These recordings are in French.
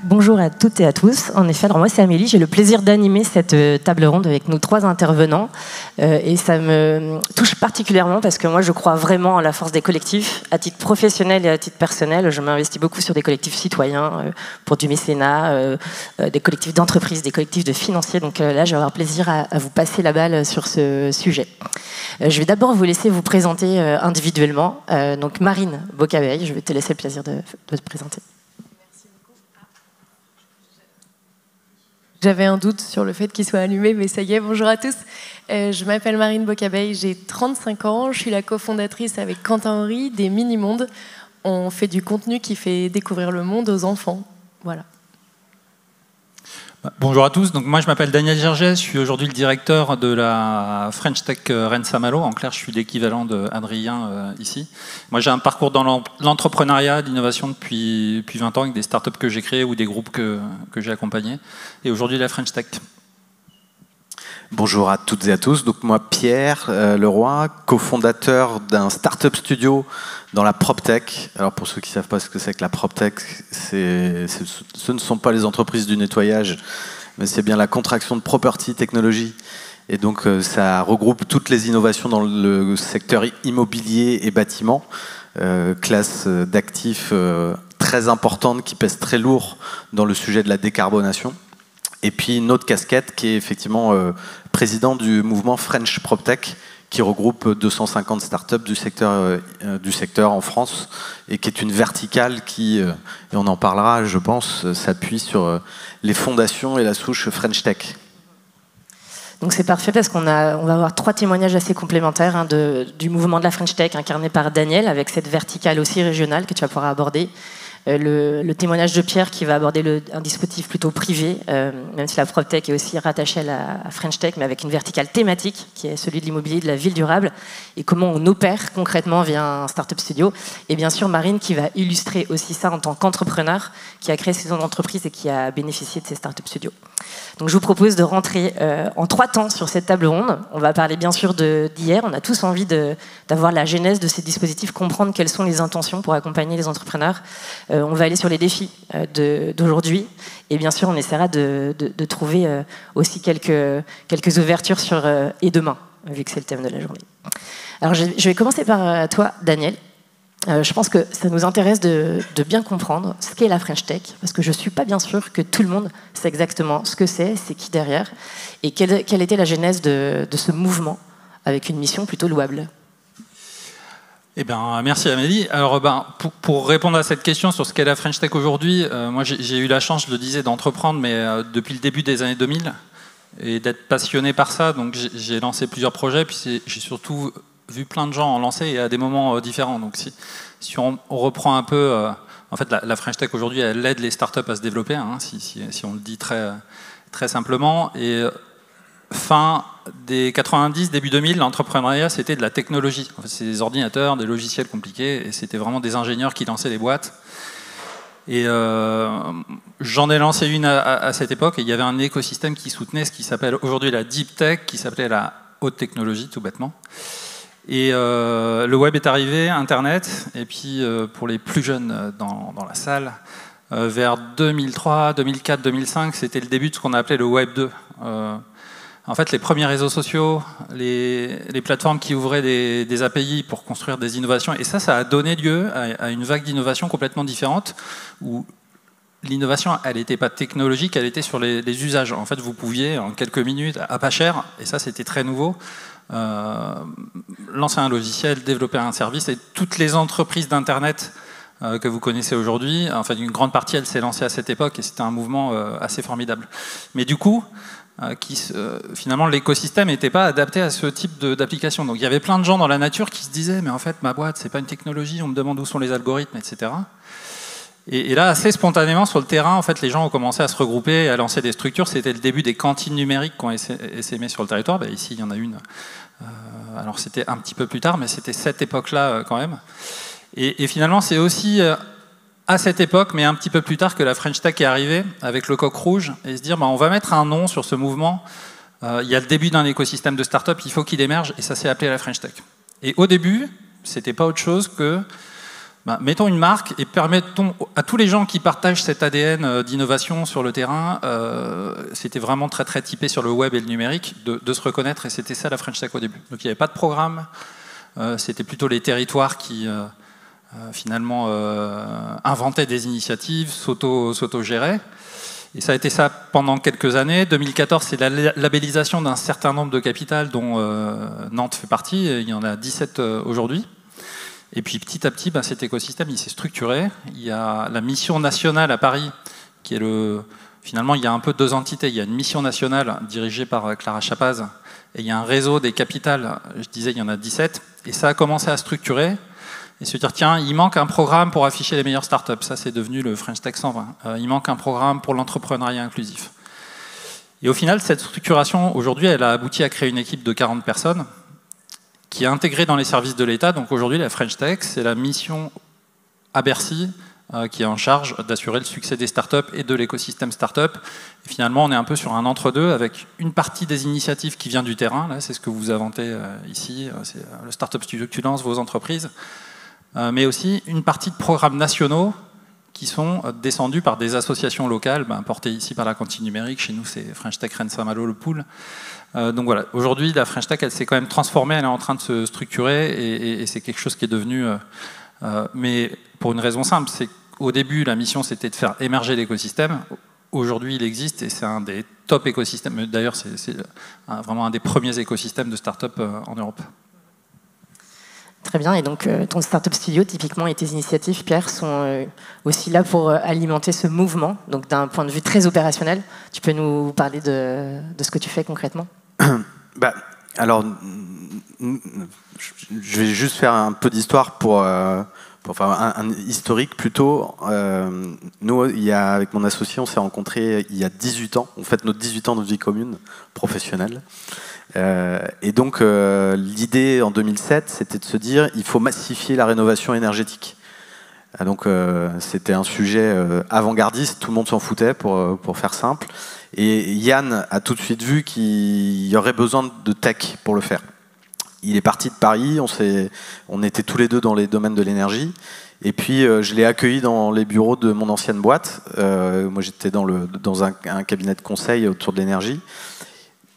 Bonjour à toutes et à tous. En effet, alors moi c'est Amélie, j'ai le plaisir d'animer cette table ronde avec nos 3 intervenants et ça me touche particulièrement parce que moi je crois vraiment à la force des collectifs. À titre professionnel et à titre personnel, je m'investis beaucoup sur des collectifs citoyens pour du mécénat, des collectifs d'entreprise, des collectifs de financiers. Donc là, je vais avoir plaisir à vous passer la balle sur ce sujet. Je vais d'abord vous laisser vous présenter individuellement. Donc Marine Bocabeille, je vais te laisser le plaisir de te présenter. J'avais un doute sur le fait qu'il soit allumé, mais ça y est, bonjour à tous. Je m'appelle Marine Bocabeille, j'ai 35 ans, je suis la cofondatrice avec Quentin Henry des Mini-Mondes. On fait du contenu qui fait découvrir le monde aux enfants. Voilà. Bonjour à tous, donc moi je m'appelle Daniel Gerget, je suis aujourd'hui le directeur de la French Tech Rennes-Saint-Malo. En clair, je suis l'équivalent d'Adrien ici. Moi j'ai un parcours dans l'entrepreneuriat, l'innovation depuis 20 ans avec des startups que j'ai créées ou des groupes que j'ai accompagnés. Et aujourd'hui la French Tech. Bonjour à toutes et à tous, donc moi Pierre Leroy, cofondateur d'un startup studio dans la PropTech. Alors pour ceux qui ne savent pas ce que c'est que la PropTech, ce ne sont pas les entreprises du nettoyage, mais c'est bien la contraction de property technology. Et donc ça regroupe toutes les innovations dans le secteur immobilier et bâtiment, classe d'actifs très importante qui pèse très lourd dans le sujet de la décarbonation. Et puis une autre casquette qui est effectivement président du mouvement French PropTech, qui regroupe 250 startups du secteur en France et qui est une verticale qui, et on en parlera je pense, s'appuie sur les fondations et la souche French Tech. Donc c'est parfait parce on va avoir 3 témoignages assez complémentaires du mouvement de la French Tech incarné par Daniel avec cette verticale aussi régionale que tu vas pouvoir aborder. Le témoignage de Pierre qui va aborder un dispositif plutôt privé, même si la PropTech est aussi rattachée à la French Tech, mais avec une verticale thématique qui est celui de l'immobilier de la ville durable et comment on opère concrètement via un startup studio. Et bien sûr Marine qui va illustrer aussi ça en tant qu'entrepreneur qui a créé ses entreprises et qui a bénéficié de ces startup studios. Donc je vous propose de rentrer en 3 temps sur cette table ronde. On va parler bien sûr d'hier. On a tous envie d'avoir la genèse de ces dispositifs, comprendre quelles sont les intentions pour accompagner les entrepreneurs. On va aller sur les défis d'aujourd'hui et bien sûr on essaiera de trouver aussi quelques ouvertures sur et demain, vu que c'est le thème de la journée. Alors je vais commencer par toi Daniel. Je pense que ça nous intéresse de bien comprendre ce qu'est la French Tech, parce que je ne suis pas bien sûre que tout le monde sait exactement ce que c'est qui derrière, et quelle était la genèse de ce mouvement, avec une mission plutôt louable. Eh ben, merci Amélie. Alors, pour répondre à cette question sur ce qu'est la French Tech aujourd'hui, moi j'ai eu la chance, je le disais, d'entreprendre, mais depuis le début des années 2000, et d'être passionné par ça. Donc j'ai lancé plusieurs projets, puis j'ai surtout vu plein de gens en lancer et à des moments différents. Donc si on reprend un peu, en fait la French Tech aujourd'hui, elle aide les startups à se développer, hein, si on le dit très simplement. Et fin des 90, début 2000, l'entrepreneuriat c'était de la technologie. En fait, c'est des ordinateurs, des logiciels compliqués, et c'était vraiment des ingénieurs qui lançaient les boîtes. Et j'en ai lancé une à cette époque, et il y avait un écosystème qui soutenait ce qui s'appelle aujourd'hui la Deep Tech, qui s'appelait la haute technologie, tout bêtement. Et le web est arrivé, Internet, et puis pour les plus jeunes dans la salle, vers 2003, 2004, 2005, c'était le début de ce qu'on a appelé le Web 2. En fait, les premiers réseaux sociaux, les plateformes qui ouvraient des API pour construire des innovations, et ça a donné lieu à une vague d'innovation complètement différente, où l'innovation, elle n'était pas technologique, elle était sur les usages. En fait, vous pouviez, en quelques minutes, à pas cher, et ça c'était très nouveau, lancer un logiciel, développer un service, et toutes les entreprises d'Internet que vous connaissez aujourd'hui, en fait une grande partie elle s'est lancée à cette époque, et c'était un mouvement assez formidable. Mais du coup, finalement l'écosystème n'était pas adapté à ce type d'application. Donc il y avait plein de gens dans la nature qui se disaient mais en fait ma boîte c'est pas une technologie, on me demande où sont les algorithmes, etc. Et là, assez spontanément, sur le terrain, en fait, les gens ont commencé à se regrouper, à lancer des structures. C'était le début des cantines numériques qui ont essaimé sur le territoire. Ben, ici, il y en a une. Alors, c'était un petit peu plus tard, mais c'était cette époque-là quand même. Et finalement, c'est aussi à cette époque, mais un petit peu plus tard, que la French Tech est arrivée avec le coq rouge et se dire on va mettre un nom sur ce mouvement. Il y a le début d'un écosystème de start-up, il faut qu'il émerge, et ça s'est appelé la French Tech. Et au début, c'était pas autre chose que Mettons une marque et permettons à tous les gens qui partagent cet ADN d'innovation sur le terrain, c'était vraiment très très typé sur le web et le numérique, de se reconnaître, et c'était ça la French Tech au début. Donc il n'y avait pas de programme, c'était plutôt les territoires qui finalement inventaient des initiatives, s'auto-géraient. Et ça a été ça pendant quelques années. 2014, c'est la labellisation d'un certain nombre de capitales dont Nantes fait partie, il y en a 17 aujourd'hui. Et puis petit à petit, cet écosystème il s'est structuré. Il y a la mission nationale à Paris, qui est finalement il y a un peu deux entités. Il y a une mission nationale dirigée par Clara Chapaz, et il y a un réseau des capitales, je disais il y en a 17, et ça a commencé à structurer, et se dire tiens, il manque un programme pour afficher les meilleures startups. Ça c'est devenu le French Tech 120. Il manque un programme pour l'entrepreneuriat inclusif. Et au final, cette structuration, aujourd'hui, elle a abouti à créer une équipe de 40 personnes, qui est intégrée dans les services de l'État. Donc aujourd'hui, la French Tech, c'est la mission à Bercy qui est en charge d'assurer le succès des startups et de l'écosystème startup. Et finalement, on est un peu sur un entre-deux avec une partie des initiatives qui vient du terrain. Là, c'est ce que vous inventez ici, c'est le Startup Studio que tu lances, vos entreprises. Mais aussi une partie de programmes nationaux qui sont descendus par des associations locales, portées ici par la Cantine numérique. Chez nous, c'est French Tech Rennes Saint-Malo, le pool. Donc voilà, aujourd'hui, la French Tech, elle s'est quand même transformée, elle est en train de se structurer, et c'est quelque chose qui est devenu... mais pour une raison simple, c'est qu'au début, la mission, c'était de faire émerger l'écosystème. Aujourd'hui, il existe, et c'est un des top écosystèmes. D'ailleurs, c'est vraiment un des premiers écosystèmes de start-up en Europe. Très bien, et donc ton Startup Studio, typiquement, et tes initiatives, Pierre, sont aussi là pour alimenter ce mouvement, donc d'un point de vue très opérationnel. Tu peux nous parler de ce que tu fais concrètement ? Alors, je vais juste faire un peu d'histoire pour faire un historique plutôt. Nous, avec mon associé, on s'est rencontrés il y a 18 ans. On fête notre 18 ans de vie commune professionnelle. Et donc, l'idée en 2007, c'était de se dire il faut massifier la rénovation énergétique. Donc, c'était un sujet avant-gardiste, tout le monde s'en foutait pour faire simple. Et Yann a tout de suite vu qu'il y aurait besoin de tech pour le faire. Il est parti de Paris, on était tous les deux dans les domaines de l'énergie. Et puis, je l'ai accueilli dans les bureaux de mon ancienne boîte. Moi, j'étais dans un cabinet de conseil autour de l'énergie.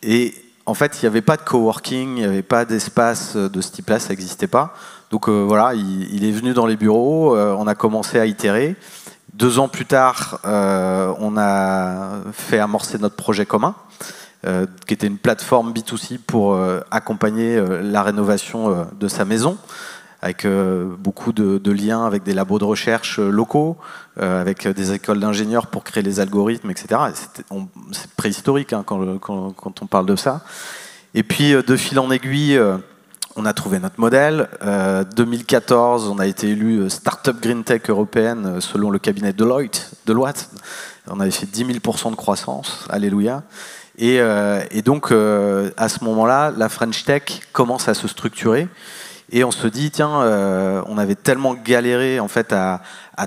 Et en fait, il n'y avait pas de coworking, il n'y avait pas d'espace de ce type-là, ça n'existait pas. Donc voilà, il est venu dans les bureaux, on a commencé à itérer. 2 ans plus tard, on a fait amorcer notre projet commun, qui était une plateforme B2C pour accompagner la rénovation de sa maison, avec beaucoup de liens avec des labos de recherche locaux, avec des écoles d'ingénieurs pour créer les algorithmes, etc. C'est préhistorique hein, quand on parle de ça. Et puis, de fil en aiguille, on a trouvé notre modèle. 2014, on a été élu Startup Green Tech européenne selon le cabinet Deloitte. On avait fait 10 000% de croissance, alléluia. Et donc, à ce moment-là, la French Tech commence à se structurer. Et on se dit, tiens, on avait tellement galéré en fait, à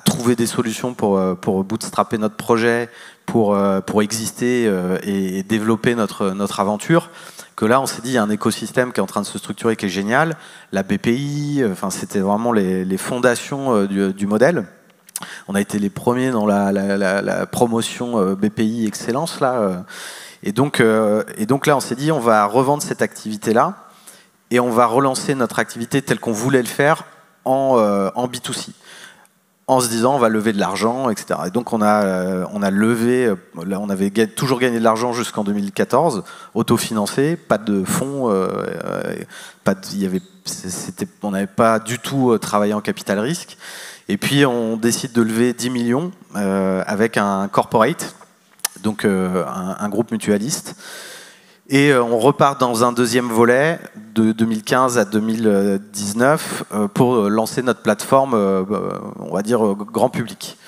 trouver des solutions pour bootstrapper notre projet, pour exister et développer notre aventure, que là, on s'est dit, il y a un écosystème qui est en train de se structurer, qui est génial. La BPI, c'était vraiment les fondations du modèle. On a été les premiers dans la promotion BPI Excellence. Là, et donc là, on s'est dit, on va revendre cette activité-là, et on va relancer notre activité telle qu'on voulait le faire en B2C, en se disant on va lever de l'argent, etc. Et donc on a levé, on avait toujours gagné de l'argent jusqu'en 2014, autofinancé, pas de fonds, on n'avait pas du tout travaillé en capital risque. Et puis on décide de lever 10 millions avec un corporate, donc un groupe mutualiste. Et on repart dans un deuxième volet de 2015 à 2019 pour lancer notre plateforme, on va dire, grand public.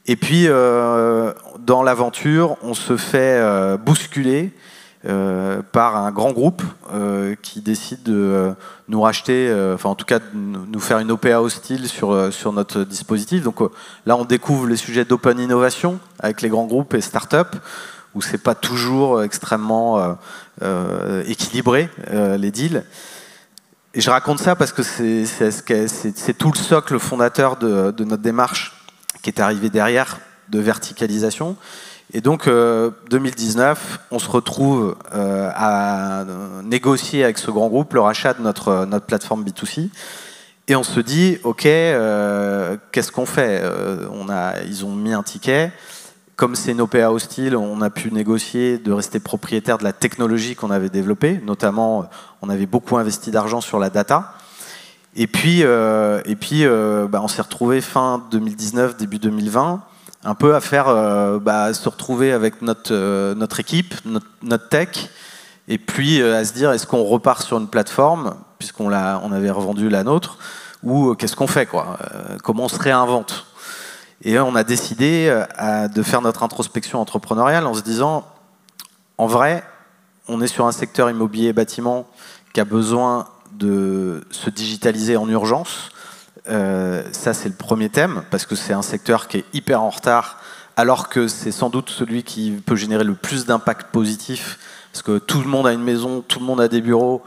Et puis, dans l'aventure, on se fait bousculer par un grand groupe qui décide de nous racheter, enfin en tout cas de nous faire une OPA hostile sur notre dispositif. Donc là, on découvre les sujets d'open innovation avec les grands groupes et startups, où c'est pas toujours extrêmement équilibré les deals. Et je raconte ça parce que c'est tout le socle fondateur de notre démarche qui est arrivé derrière, de verticalisation. Et donc, 2019, on se retrouve à négocier avec ce grand groupe le rachat de notre plateforme B2C. Et on se dit, OK, qu'est-ce qu'on fait? Ils ont mis un ticket. Comme c'est une OPA hostile, on a pu négocier de rester propriétaire de la technologie qu'on avait développée. Notamment, on avait beaucoup investi d'argent sur la data. Et puis on s'est retrouvé fin 2019, début 2020, un peu à faire, se retrouver avec notre équipe, notre tech, et puis à se dire, est-ce qu'on repart sur une plateforme, puisqu'on avait revendu la nôtre, ou qu'est-ce qu'on fait, quoi? Comment on se réinvente? Et on a décidé de faire notre introspection entrepreneuriale en se disant, en vrai, on est sur un secteur immobilier et bâtiment qui a besoin de se digitaliser en urgence. Ça, c'est le premier thème, parce que c'est un secteur qui est hyper en retard, alors que c'est sans doute celui qui peut générer le plus d'impact positif, parce que tout le monde a une maison, tout le monde a des bureaux,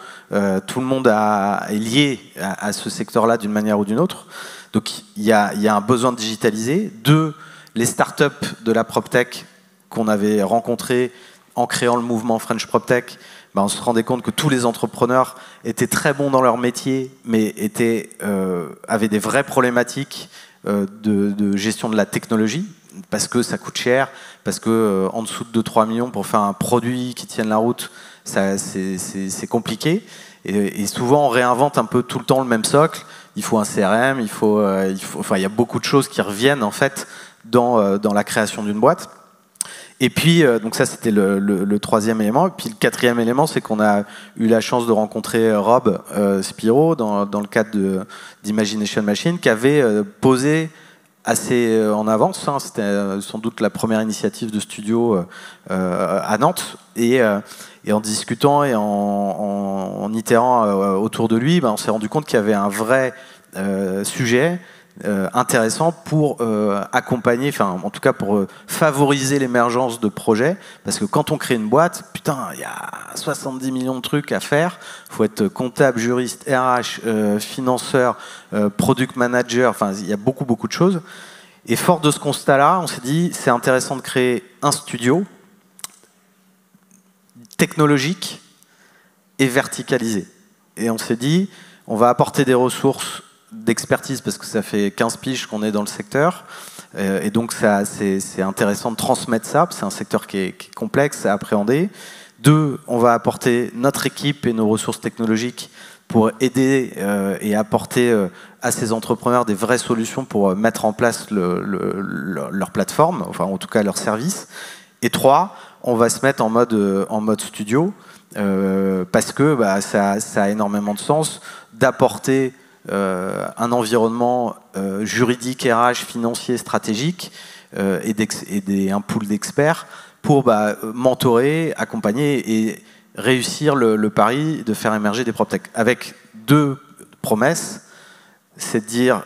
tout le monde est lié à ce secteur-là d'une manière ou d'une autre. Donc il y a un besoin de digitaliser. 2, les startups de la PropTech qu'on avait rencontrées en créant le mouvement French PropTech, on se rendait compte que tous les entrepreneurs étaient très bons dans leur métier, mais avaient des vraies problématiques de gestion de la technologie, parce que ça coûte cher, parce que en dessous de 2-3 millions pour faire un produit qui tienne la route, c'est compliqué. Et souvent, on réinvente un peu tout le temps le même socle. Il faut un CRM, il y a beaucoup de choses qui reviennent en fait dans la création d'une boîte. Et puis, donc ça, c'était le troisième élément. Et puis le quatrième élément, c'est qu'on a eu la chance de rencontrer Rob Spiro dans le cadre d'Imagination Machine, qui avait posé assez en avance. C'était sans doute la première initiative de studio à Nantes. Et en discutant et en itérant autour de lui, on s'est rendu compte qu'il y avait un vrai sujet intéressant pour accompagner, enfin en tout cas pour favoriser l'émergence de projets, parce que quand on crée une boîte, putain, il y a 70 millions de trucs à faire, il faut être comptable, juriste, RH, financeur, product manager, enfin il y a beaucoup de choses. Et fort de ce constat-là, on s'est dit c'est intéressant de créer un studio technologique et verticalisé. Et on s'est dit, on va apporter des ressources d'expertise, parce que ça fait 15 piges qu'on est dans le secteur, et donc c'est intéressant de transmettre ça, c'est un secteur qui est complexe à appréhender. 2, on va apporter notre équipe et nos ressources technologiques pour aider et apporter à ces entrepreneurs des vraies solutions pour mettre en place leur plateforme, enfin en tout cas leur service. Et 3, on va se mettre en mode studio, parce que ça a énormément de sens d'apporter un environnement juridique, RH, financier, stratégique et un pool d'experts pour mentorer, accompagner et réussir le pari de faire émerger des PropTech. Avec 2 promesses, c'est de dire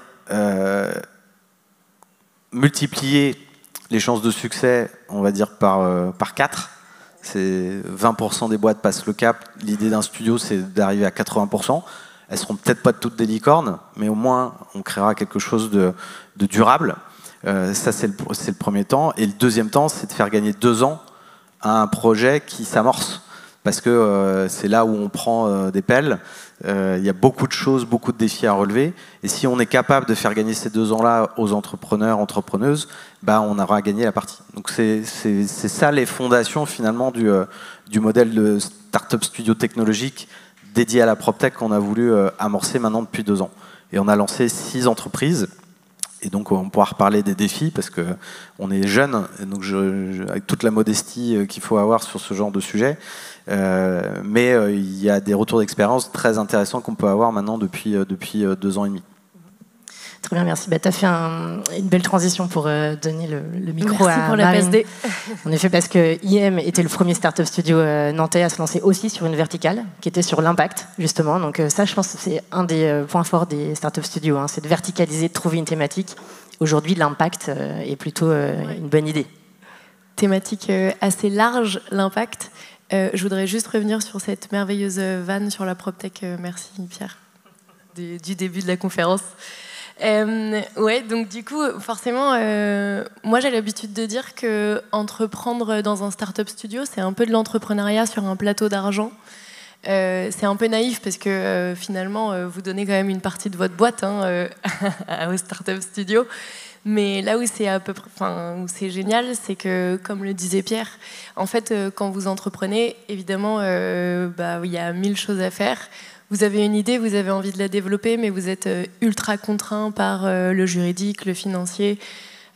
multiplier les chances de succès, on va dire par 4. C'est 20% des boîtes passent le cap. L'idée d'un studio, c'est d'arriver à 80%. Elles seront peut-être pas toutes des licornes, mais au moins on créera quelque chose de durable. Ça, c'est le premier temps. Et le deuxième temps, c'est de faire gagner 2 ans à un projet qui s'amorce. Parce que c'est là où on prend des pelles. Il y a beaucoup de choses, beaucoup de défis à relever. Et si on est capable de faire gagner ces 2 ans-là aux entrepreneurs, entrepreneuses, on aura gagné la partie. Donc c'est ça les fondations finalement du modèle de start-up studio technologique dédié à la PropTech qu'on a voulu amorcer maintenant depuis 2 ans. Et on a lancé 6 entreprises. Et donc on pourra reparler des défis parce qu'on est jeune, donc avec toute la modestie qu'il faut avoir sur ce genre de sujet. Mais il y a des retours d'expérience très intéressants qu'on peut avoir maintenant depuis 2 ans et demi. Très bien, merci. Tu as fait une belle transition pour donner le micro merci à pour la Marine. PSD. En effet, parce que IM était le premier startup studio nantais à se lancer aussi sur une verticale, qui était sur l'impact, justement. Donc ça, je pense que c'est un des points forts des startup studios, c'est de verticaliser, de trouver une thématique. Aujourd'hui, l'impact est plutôt une bonne idée. Thématique assez large, l'impact. Je voudrais juste revenir sur cette merveilleuse vanne sur la PropTech. Merci Pierre. du début de la conférence. Ouais, donc du coup, forcément, moi j'ai l'habitude de dire que entreprendre dans un startup studio, c'est un peu de l'entrepreneuriat sur un plateau d'argent. C'est un peu naïf parce que finalement, vous donnez quand même une partie de votre boîte au startup studio. Mais là où c'est à peu près, où c'est génial, c'est que, comme le disait Pierre, en fait, quand vous entreprenez, évidemment, il y a 1000 choses à faire. Vous avez une idée, vous avez envie de la développer, mais vous êtes ultra contraint par le juridique, le financier.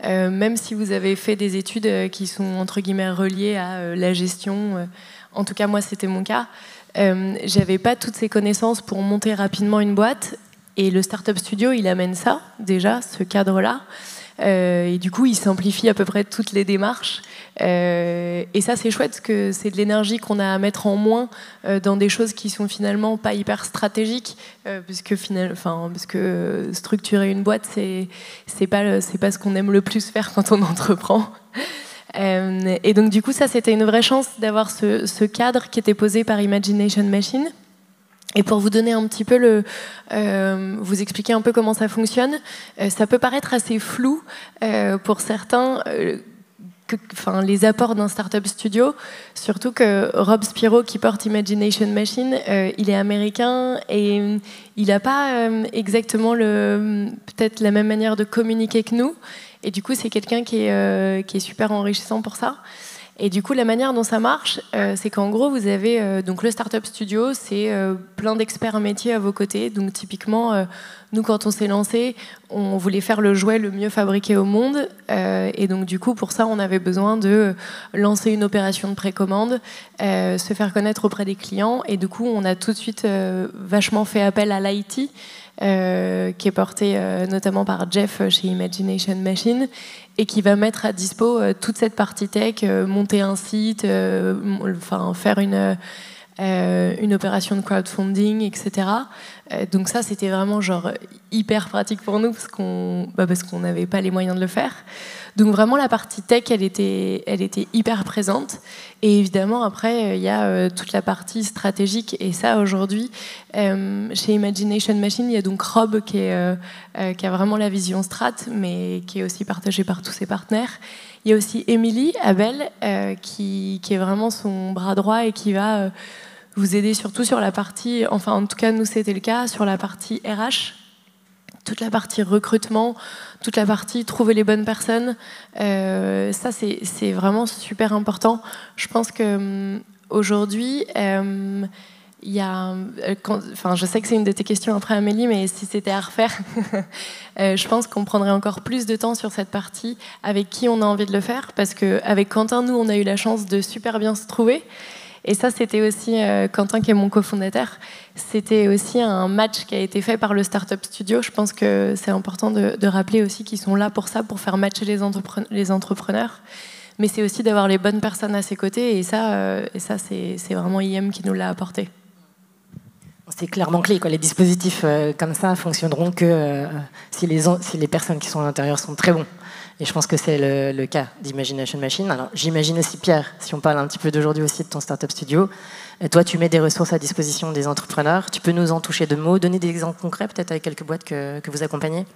Même si vous avez fait des études qui sont, entre guillemets, reliées à la gestion, en tout cas, moi, c'était mon cas, j'avais pas toutes ces connaissances pour monter rapidement une boîte. Et le Startup Studio, il amène ça, déjà, ce cadre-là. Et du coup, il simplifie à peu près toutes les démarches. Et ça, c'est chouette, parce que c'est de l'énergie qu'on a à mettre en moins dans des choses qui sont finalement pas hyper stratégiques, parce que structurer une boîte, c'est pas ce qu'on aime le plus faire quand on entreprend. Et donc, du coup, ça, c'était une vraie chance d'avoir ce cadre qui était posé par Imagination Machine. Et pour vous donner un petit peu vous expliquer un peu comment ça fonctionne, ça peut paraître assez flou pour certains, les apports d'un startup studio, surtout que Rob Spiro, qui porte Imagination Machine, il est américain et il n'a pas exactement peut-être la même manière de communiquer que nous. Et du coup, c'est quelqu'un qui est super enrichissant pour ça. Et du coup, la manière dont ça marche, c'est qu'en gros, vous avez donc le Startup Studio, c'est plein d'experts métiers à vos côtés. Donc typiquement, nous, quand on s'est lancé, on voulait faire le jouet le mieux fabriqué au monde. Et donc du coup, pour ça, on avait besoin de lancer une opération de précommande, se faire connaître auprès des clients. Et du coup, on a tout de suite vachement fait appel à l'IT, qui est porté notamment par Jeff chez Imagination Machine, et qui va mettre à dispo toute cette partie tech, monter un site, faire une opération de crowdfunding, etc. Donc ça, c'était vraiment hyper pratique pour nous parce qu'on n'avait pas les moyens de le faire. Donc vraiment, la partie tech, elle était hyper présente. Et évidemment, après, il y a toute la partie stratégique. Et ça, aujourd'hui, chez Imagination Machine, il y a donc Rob qui a vraiment la vision strat, mais qui est aussi partagée par tous ses partenaires. Il y a aussi Émilie Abel, qui est vraiment son bras droit et qui va vous aider surtout sur la partie, enfin en tout cas nous c'était le cas, sur la partie RH, toute la partie recrutement, toute la partie trouver les bonnes personnes. Ça c'est vraiment super important. Je pense que aujourd'hui, il y a, je sais que c'est une de tes questions après Amélie, mais si c'était à refaire, je pense qu'on prendrait encore plus de temps sur cette partie avec qui on a envie de le faire, parce qu'avec Quentin, nous on a eu la chance de super bien se trouver. Et ça, c'était aussi, Quentin qui est mon cofondateur, c'était aussi un match qui a été fait par le Startup Studio. Je pense que c'est important de rappeler aussi qu'ils sont là pour ça, pour faire matcher les entrepreneurs. Mais c'est aussi d'avoir les bonnes personnes à ses côtés. Et ça c'est vraiment IM qui nous l'a apporté. C'est clairement clé, quoi. Les dispositifs comme ça fonctionneront que si les personnes qui sont à l'intérieur sont très bons. Et je pense que c'est le cas d'Imagination Machine. Alors, j'imagine aussi, Pierre, si on parle un petit peu d'aujourd'hui aussi de ton Startup Studio, toi, tu mets des ressources à disposition des entrepreneurs. Tu peux nous en toucher de mots, donner des exemples concrets, peut-être avec quelques boîtes que vous accompagnez?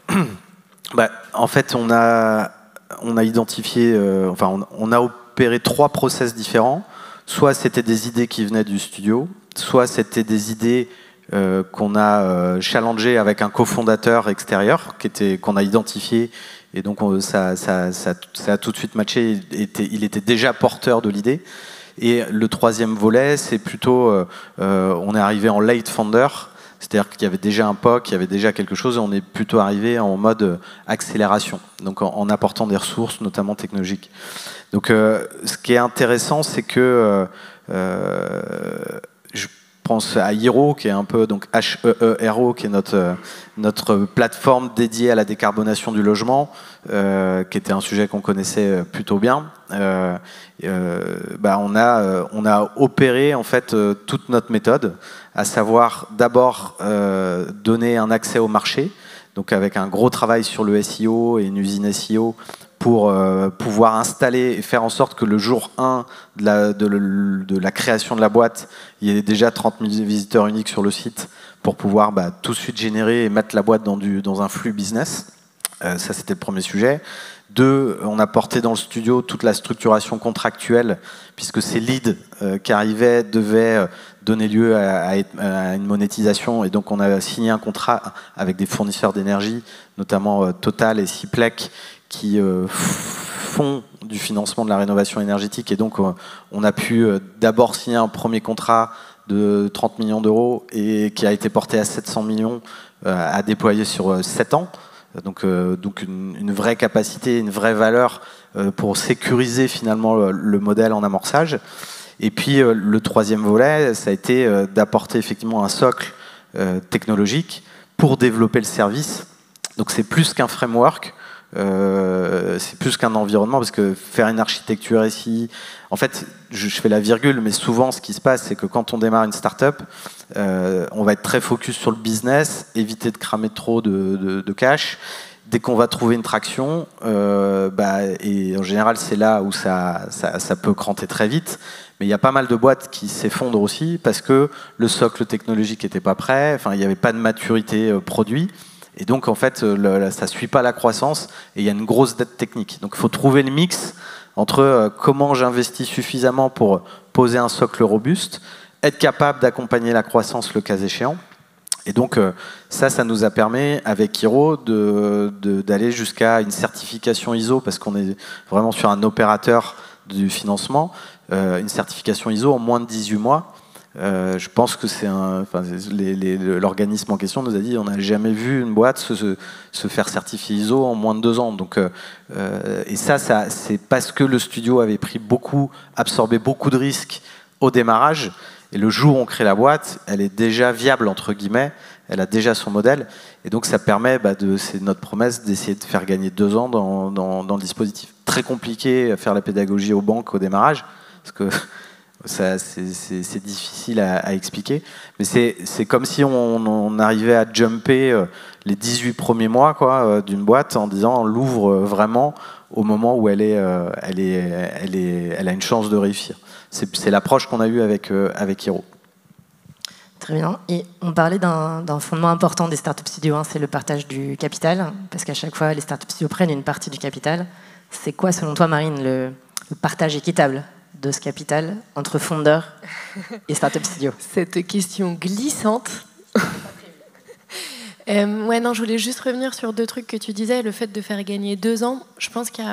En fait, on a identifié, on a opéré 3 process différents. Soit c'était des idées qui venaient du studio, soit c'était des idées qu'on a challengées avec un cofondateur extérieur qu'on a identifié. Et donc ça a tout de suite matché, il était déjà porteur de l'idée. Et le 3e volet, c'est plutôt, on est arrivé en late founder, c'est-à-dire qu'il y avait déjà un POC, il y avait déjà quelque chose, et on est plutôt arrivé en mode accélération, donc en apportant des ressources, notamment technologiques. Donc ce qui est intéressant, c'est que je pense à Hero, qui est un peu, donc HEERO, qui est notre plateforme dédiée à la décarbonation du logement, qui était un sujet qu'on connaissait plutôt bien. On a opéré en fait toute notre méthode, à savoir d'abord donner un accès au marché, donc avec un gros travail sur le SEO et une usine SEO pour pouvoir installer et faire en sorte que le jour 1 de la création de la boîte, il y ait déjà 30 000 visiteurs uniques sur le site pour pouvoir tout de suite générer et mettre la boîte dans un flux business. Ça, c'était le premier sujet. 2, on a porté dans le studio toute la structuration contractuelle, puisque ces leads qui arrivaient devaient donner lieu à une monétisation. Et donc, on a signé un contrat avec des fournisseurs d'énergie, notamment Total et Siplec, qui font du financement de la rénovation énergétique. Et donc, on a pu d'abord signer un premier contrat de 30 millions d'euros et qui a été porté à 700 millions à déployer sur 7 ans. Donc une vraie capacité, une vraie valeur pour sécuriser finalement le modèle en amorçage. Et puis le troisième volet, ça a été d'apporter effectivement un socle technologique pour développer le service. Donc c'est plus qu'un framework, c'est plus qu'un environnement, parce que faire une architecture ici, en fait, je fais la virgule, mais souvent ce qui se passe, c'est que quand on démarre une start-up, on va être très focus sur le business, éviter de cramer trop de cash. Dès qu'on va trouver une traction, et en général c'est là où ça peut cranter très vite, mais il y a pas mal de boîtes qui s'effondrent aussi parce que le socle technologique n'était pas prêt, enfin il n'y avait pas de maturité produit. Et donc, en fait, ça ne suit pas la croissance et il y a une grosse dette technique. Donc, il faut trouver le mix entre comment j'investis suffisamment pour poser un socle robuste, être capable d'accompagner la croissance le cas échéant. Et donc, ça nous a permis, avec Hiro, d'aller jusqu'à une certification ISO, parce qu'on est vraiment sur un opérateur du financement, une certification ISO en moins de 18 mois. Je pense que l'organisme en question nous a dit on n'a jamais vu une boîte se faire certifier ISO en moins de 2 ans. Donc, et ça c'est parce que le studio avait absorbé beaucoup de risques au démarrage. Et le jour où on crée la boîte, elle est déjà viable entre guillemets, elle a déjà son modèle. Et donc ça permet, c'est notre promesse, d'essayer de faire gagner 2 ans dans le dispositif. Très compliqué à faire la pédagogie aux banques au démarrage, parce que c'est difficile à expliquer, mais c'est comme si on arrivait à jumper les 18 premiers mois d'une boîte en disant on l'ouvre vraiment au moment où elle a une chance de réussir. C'est l'approche qu'on a eue avec Hiro. Très bien. Et on parlait d'un fondement important des startup studios, c'est le partage du capital, parce qu'à chaque fois les startup studios prennent une partie du capital. C'est quoi, selon toi, Marine, le partage équitable de ce capital entre fondeurs et startup studios? Cette question glissante. Je voulais juste revenir sur 2 trucs que tu disais. Le fait de faire gagner 2 ans, je pense qu'il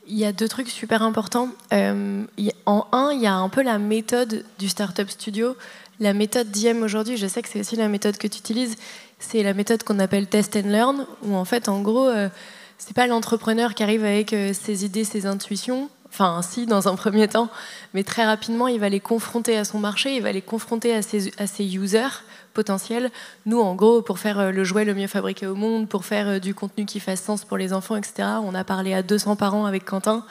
y a 2 trucs super importants. En un, il y a un peu la méthode du startup studio. La méthode d'IM aujourd'hui, je sais que c'est aussi la méthode que tu utilises, c'est la méthode qu'on appelle test and learn, où en fait, en gros, c'est pas l'entrepreneur qui arrive avec ses idées, ses intuitions. Enfin, si, dans un premier temps, mais très rapidement, il va les confronter à son marché, il va les confronter à ses users potentiels. Nous, en gros, pour faire le jouet le mieux fabriqué au monde, pour faire du contenu qui fasse sens pour les enfants, etc., on a parlé à 200 parents avec Quentin.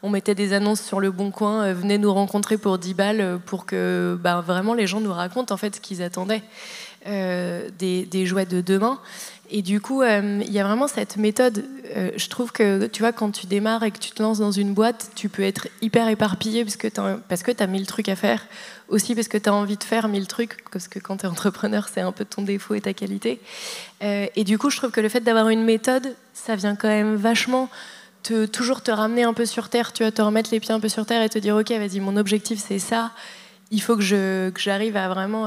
On mettait des annonces sur le Bon Coin, venez nous rencontrer pour 10 balles, pour que vraiment les gens nous racontent en fait ce qu'ils attendaient des jouets de demain. Et du coup, il y a vraiment cette méthode. Je trouve que, tu vois, quand tu démarres et que tu te lances dans une boîte, tu peux être hyper éparpillé parce que tu as 1000 trucs à faire. Aussi parce que tu as envie de faire 1000 trucs, parce que quand tu es entrepreneur, c'est un peu ton défaut et ta qualité. Et du coup, je trouve que le fait d'avoir une méthode, ça vient quand même vachement toujours te ramener un peu sur terre, tu vois, te remettre les pieds un peu sur terre et te dire, ok, vas-y, mon objectif, c'est ça. Il faut que j'arrive à vraiment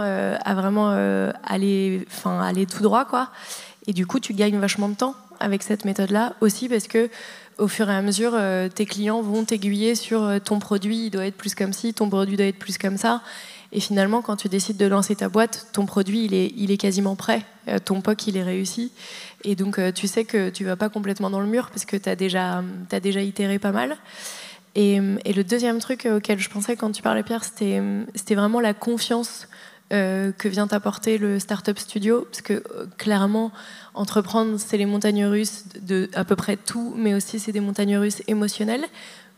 aller tout droit, quoi. Et du coup, tu gagnes vachement de temps avec cette méthode-là aussi parce que au fur et à mesure, tes clients vont t'aiguiller sur ton produit, il doit être plus comme ci, ton produit doit être plus comme ça. Et finalement, quand tu décides de lancer ta boîte, ton produit, il est quasiment prêt. Ton POC, il est réussi. Et donc, tu sais que tu vas pas complètement dans le mur parce que tu as déjà itéré pas mal. Et le deuxième truc auquel je pensais quand tu parlais, Pierre, c'était vraiment la confiance que vient t'apporter le Startup Studio, parce que clairement, entreprendre, c'est les montagnes russes de à peu près tout, mais aussi c'est des montagnes russes émotionnelles.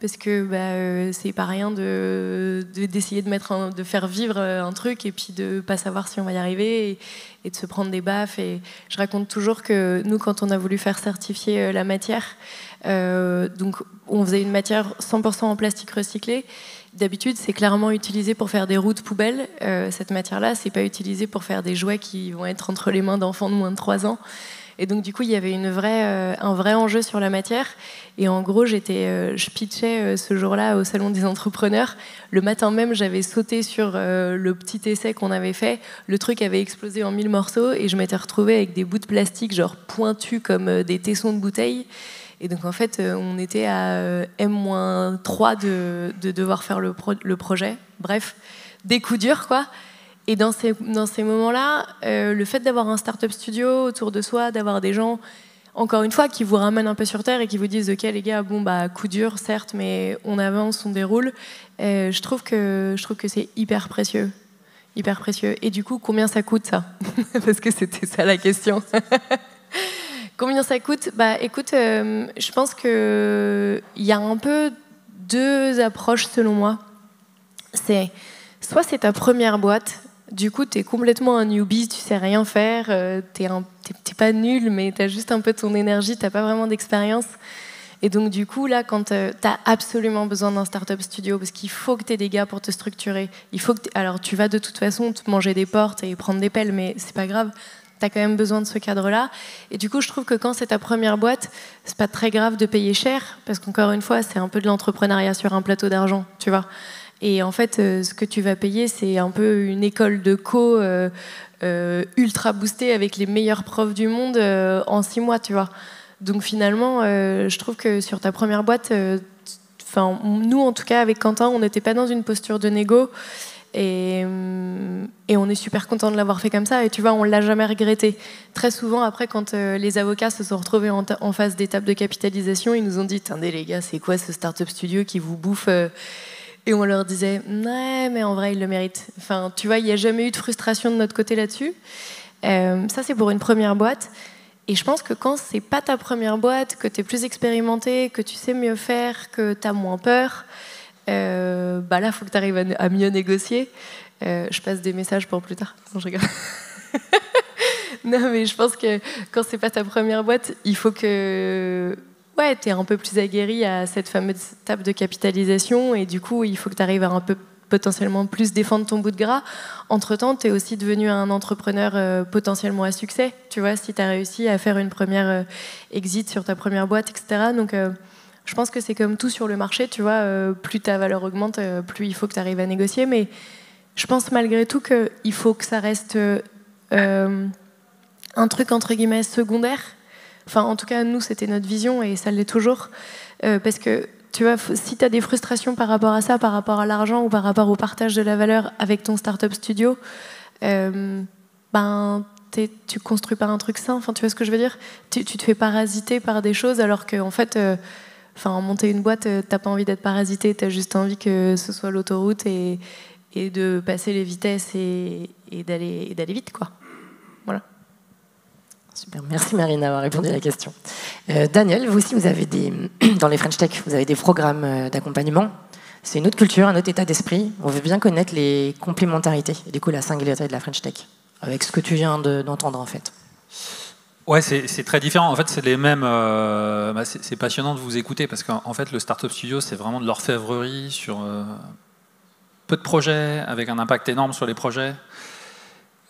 parce que c'est pas rien d'essayer de faire vivre un truc et puis de pas savoir si on va y arriver et de se prendre des baffes. Et je raconte toujours que nous, quand on a voulu faire certifier la matière, donc on faisait une matière 100% en plastique recyclé. D'habitude, c'est clairement utilisé pour faire des routes poubelles. Cette matière-là, c'est pas utilisé pour faire des jouets qui vont être entre les mains d'enfants de moins de 3 ans. Et donc, du coup, il y avait un vrai enjeu sur la matière. Et en gros, je pitchais ce jour-là au Salon des entrepreneurs. Le matin même, j'avais sauté sur le petit essai qu'on avait fait. Le truc avait explosé en 1000 morceaux et je m'étais retrouvée avec des bouts de plastique genre pointus comme des tessons de bouteilles. Et donc, en fait, on était à M-3 de devoir faire le projet. Bref, des coups durs, quoi. Et dans ces moments-là, le fait d'avoir un startup studio autour de soi, d'avoir des gens, encore une fois, qui vous ramènent un peu sur terre et qui vous disent « Ok, les gars, coup dur, certes, mais on avance, on déroule », je trouve que c'est hyper précieux. Hyper précieux. Et du coup, combien ça coûte, ça? Parce que c'était ça la question. Combien ça coûte? Écoute, je pense qu'il y a un peu 2 approches, selon moi. Soit c'est ta première boîte. Du coup, tu es complètement un newbie, tu sais rien faire, t'es pas nul, mais tu as juste un peu ton énergie, tu n'as pas vraiment d'expérience. Et donc, du coup, là, quand tu as absolument besoin d'un startup studio, parce qu'il faut que tu aies des gars pour te structurer, alors tu vas de toute façon te manger des portes et prendre des pelles, mais c'est pas grave, tu as quand même besoin de ce cadre-là. Et du coup, je trouve que quand c'est ta première boîte, c'est pas très grave de payer cher, parce qu'encore une fois, c'est un peu de l'entrepreneuriat sur un plateau d'argent, tu vois. Et en fait, ce que tu vas payer, c'est un peu une école de co ultra boostée avec les meilleurs profs du monde en 6 mois, tu vois. Donc finalement, je trouve que sur ta première boîte, nous en tout cas avec Quentin, on n'était pas dans une posture de négo et on est super content de l'avoir fait comme ça. Et tu vois, on l'a jamais regretté. Très souvent, après, quand les avocats se sont retrouvés en face d'étapes de capitalisation, ils nous ont dit « Attendez les gars, c'est quoi ce startup studio qui vous bouffe ?» Et on leur disait, ouais, mais en vrai, ils le méritent. Enfin, tu vois, il n'y a jamais eu de frustration de notre côté là-dessus. Ça, c'est pour une première boîte. Et je pense que quand c'est pas ta première boîte, que tu es plus expérimenté, que tu sais mieux faire, que tu as moins peur, là, il faut que tu arrives à mieux négocier. Je passe des messages pour plus tard. Non, je rigole. Non, mais je pense que quand c'est pas ta première boîte, il faut que... Ouais, tu es un peu plus aguerri à cette fameuse étape de capitalisation et du coup, il faut que tu arrives à un peu potentiellement plus défendre ton bout de gras. Entre-temps, tu es aussi devenu un entrepreneur potentiellement à succès, tu vois, si tu as réussi à faire une première exit sur ta première boîte, etc. Donc, je pense que c'est comme tout sur le marché, tu vois, plus ta valeur augmente, plus il faut que tu arrives à négocier. Mais je pense malgré tout qu'il faut que ça reste un truc, entre guillemets, secondaire. Enfin, en tout cas, nous, c'était notre vision et ça l'est toujours. Parce que, tu vois, si tu as des frustrations par rapport à ça, par rapport à l'argent ou par rapport au partage de la valeur avec ton startup studio, tu construis pas un truc sain. Enfin, tu vois ce que je veux dire? Tu te fais parasiter par des choses alors qu'en fait, monter une boîte, t'as pas envie d'être parasité, t'as juste envie que ce soit l'autoroute et de passer les vitesses et d'aller vite, quoi. Voilà. Super, merci Marine d'avoir répondu à la question. Daniel, vous aussi, vous avez dans les French Tech, vous avez des programmes d'accompagnement. C'est une autre culture, un autre état d'esprit. On veut bien connaître les complémentarités et du coup la singularité de la French Tech, avec ce que tu viens d'entendre en fait. Ouais, c'est très différent. En fait, c'est les mêmes. C'est passionnant de vous écouter parce qu'en fait, le Startup Studio, c'est vraiment de l'orfèvrerie sur peu de projets, avec un impact énorme sur les projets.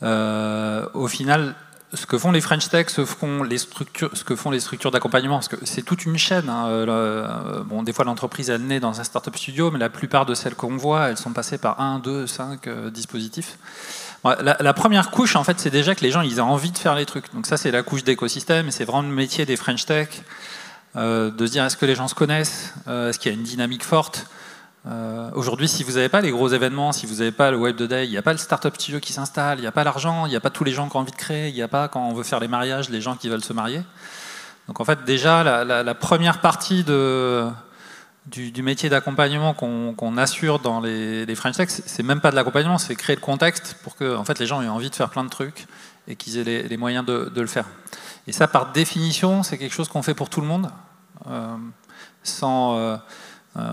Au final, ce que font les French Tech, ce que font les structures d'accompagnement, parce que c'est toute une chaîne. Des fois, l'entreprise elle naît dans un startup studio, mais la plupart de celles qu'on voit, elles sont passées par 1, 2, 5 dispositifs. La première couche, en fait, c'est déjà que les gens ils aient envie de faire les trucs. Donc ça, c'est la couche d'écosystème, et c'est vraiment le métier des French Tech, de se dire est-ce que les gens se connaissent, est-ce qu'il y a une dynamique forte. Aujourd'hui, si vous n'avez pas les gros événements, si vous n'avez pas le Web de Day, il n'y a pas le Startup Studio qui s'installe, il n'y a pas l'argent, il n'y a pas tous les gens qui ont envie de créer, il n'y a pas, quand on veut faire les mariages, les gens qui veulent se marier. Donc en fait, déjà, la première partie du métier d'accompagnement qu'on assure dans les French Tech, c'est même pas de l'accompagnement, c'est créer le contexte pour que en fait, les gens aient envie de faire plein de trucs et qu'ils aient les moyens de le faire. Et ça, par définition, c'est quelque chose qu'on fait pour tout le monde, sans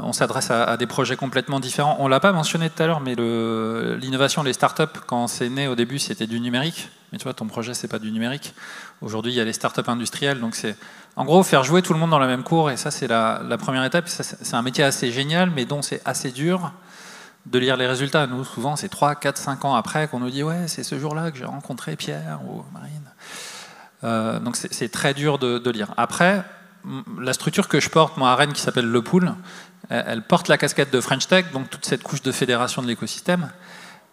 On s'adresse à des projets complètement différents. On ne l'a pas mentionné tout à l'heure, mais l'innovation, les startups, quand c'est né au début, c'était du numérique. Mais tu vois, ton projet, c'est pas du numérique. Aujourd'hui, il y a les startups industrielles. Donc c'est, en gros, faire jouer tout le monde dans la même cour. Et ça, c'est la première étape. Ça, c'est un métier assez génial, mais dont c'est assez dur de lire les résultats. Nous, souvent, c'est 3, 4, 5 ans après qu'on nous dit « Ouais, c'est ce jour-là que j'ai rencontré Pierre ou Marine. » Donc c'est très dur de lire. Après, la structure que je porte, moi, à Rennes, qui s'appelle Le Pool, elle porte la casquette de French Tech, donc toute cette couche de fédération de l'écosystème,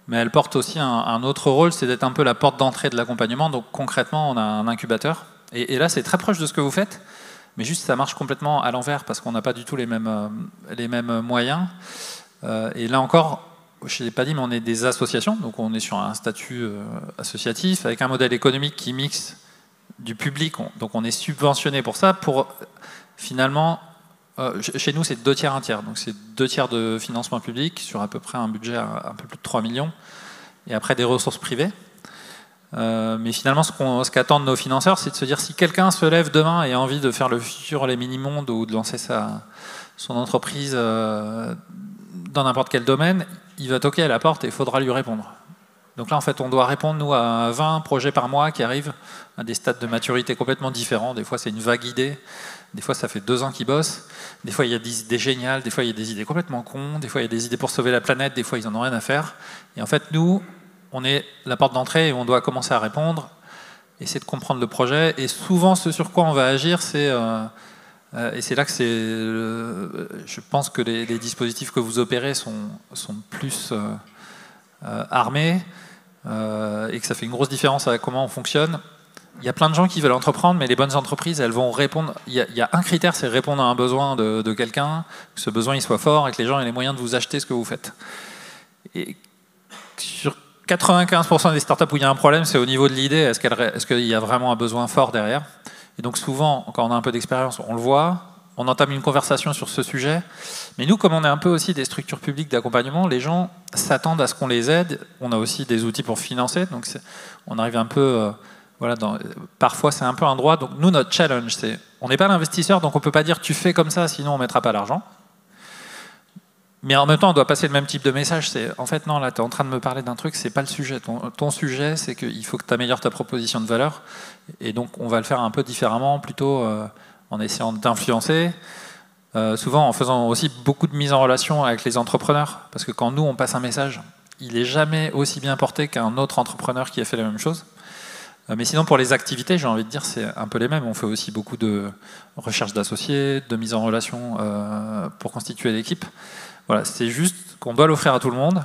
mais elle porte aussi un autre rôle, c'est d'être un peu la porte d'entrée de l'accompagnement. Donc concrètement, on a un incubateur, et là, c'est très proche de ce que vous faites, mais juste ça marche complètement à l'envers, parce qu'on n'a pas du tout les mêmes moyens. Et là encore, je ne l'ai pas dit, mais on est des associations, donc on est sur un statut associatif, avec un modèle économique qui mixe du public, donc on est subventionné pour ça, pour finalement, chez nous c'est 2 tiers, 1 tiers, donc c'est 2 tiers de financement public sur à peu près un budget à un peu plus de 3 millions, et après des ressources privées. Mais finalement ce qu'attendent nos financeurs, c'est de se dire si quelqu'un se lève demain et a envie de faire le futur les mini-mondes ou de lancer son entreprise dans n'importe quel domaine, il va toquer à la porte et il faudra lui répondre. Donc là, en fait, on doit répondre, nous, à 20 projets par mois qui arrivent à des stades de maturité complètement différents. Des fois, c'est une vague idée. Des fois, ça fait 2 ans qu'ils bossent. Des fois, il y a des idées géniales. Des fois, il y a des idées complètement cons. Des fois, il y a des idées pour sauver la planète. Des fois, ils n'en ont rien à faire. Et en fait, nous, on est la porte d'entrée et on doit commencer à répondre, essayer de comprendre le projet. Et souvent, ce sur quoi on va agir, c'est... et c'est là que je pense que les dispositifs que vous opérez sont plus armés, et que ça fait une grosse différence avec comment on fonctionne. Il y a plein de gens qui veulent entreprendre, mais les bonnes entreprises, elles vont répondre. Il y a un critère, c'est répondre à un besoin de quelqu'un, que ce besoin il soit fort et que les gens aient les moyens de vous acheter ce que vous faites. Et sur 95% des startups où il y a un problème, c'est au niveau de l'idée. Est-ce qu'il y a vraiment un besoin fort derrière? Et donc souvent, quand on a un peu d'expérience, on le voit, on entame une conversation sur ce sujet. Mais nous, comme on est un peu aussi des structures publiques d'accompagnement, les gens s'attendent à ce qu'on les aide. On a aussi des outils pour financer. Donc on arrive un peu... parfois, c'est un peu un droit. Donc nous, notre challenge, c'est... On n'est pas l'investisseur, donc on ne peut pas dire « tu fais comme ça, sinon on ne mettra pas l'argent ». Mais en même temps, on doit passer le même type de message. C'est en fait, non, là, tu es en train de me parler d'un truc, c'est pas le sujet. Ton sujet, c'est qu'il faut que tu améliores ta proposition de valeur. Et donc, on va le faire un peu différemment, plutôt en essayant d'influencer. Souvent, en faisant aussi beaucoup de mise en relation avec les entrepreneurs. Parce que quand nous, on passe un message, il n'est jamais aussi bien porté qu'un autre entrepreneur qui a fait la même chose. Mais sinon, pour les activités, j'ai envie de dire, c'est un peu les mêmes. On fait aussi beaucoup de recherche d'associés, de mise en relation pour constituer l'équipe. Voilà, c'est juste qu'on doit l'offrir à tout le monde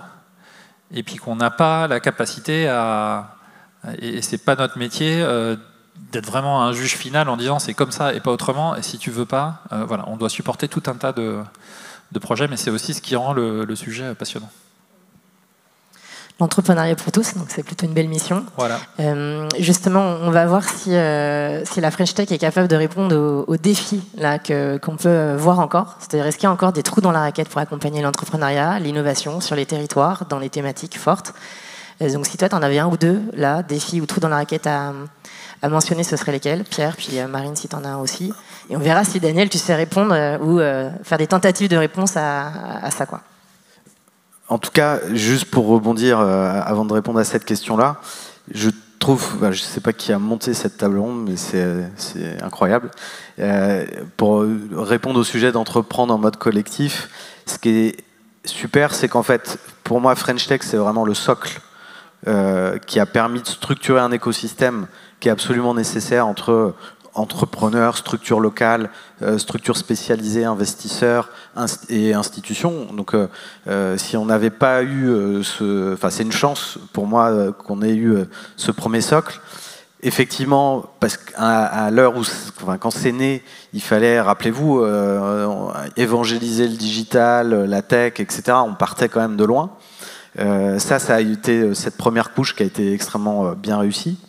et puis qu'on n'a pas la capacité et c'est pas notre métier d'être vraiment un juge final en disant c'est comme ça et pas autrement, et si tu veux pas, voilà, on doit supporter tout un tas de projets, mais c'est aussi ce qui rend le sujet passionnant. L'entrepreneuriat pour tous, donc c'est plutôt une belle mission. Voilà. Justement, on va voir si la French Tech est capable de répondre aux défis là, qu'on peut voir encore. C'est-à-dire, est-ce qu'il y a encore des trous dans la raquette pour accompagner l'entrepreneuriat, l'innovation sur les territoires, dans les thématiques fortes. Donc si toi, tu en avais un ou deux, là, défis ou trous dans la raquette à mentionner, ce seraient lesquels? Pierre, puis Marine, si tu en as un aussi. Et on verra si Daniel, tu sais répondre ou faire des tentatives de réponse à ça, quoi. En tout cas, juste pour rebondir avant de répondre à cette question-là, je trouve, je ne sais pas qui a monté cette table ronde, mais c'est incroyable. Pour répondre au sujet d'entreprendre en mode collectif, ce qui est super, c'est qu'en fait, pour moi, French Tech, c'est vraiment le socle qui a permis de structurer un écosystème qui est absolument nécessaire entre entrepreneurs, structures locales, structures spécialisées, investisseurs et institutions. Donc si on n'avait pas eu c'est une chance pour moi qu'on ait eu ce premier socle. Effectivement, parce qu'à l'heure où, quand c'est né, il fallait, rappelez-vous, évangéliser le digital, la tech, etc. On partait quand même de loin. Ça a été cette première couche qui a été extrêmement bien réussie.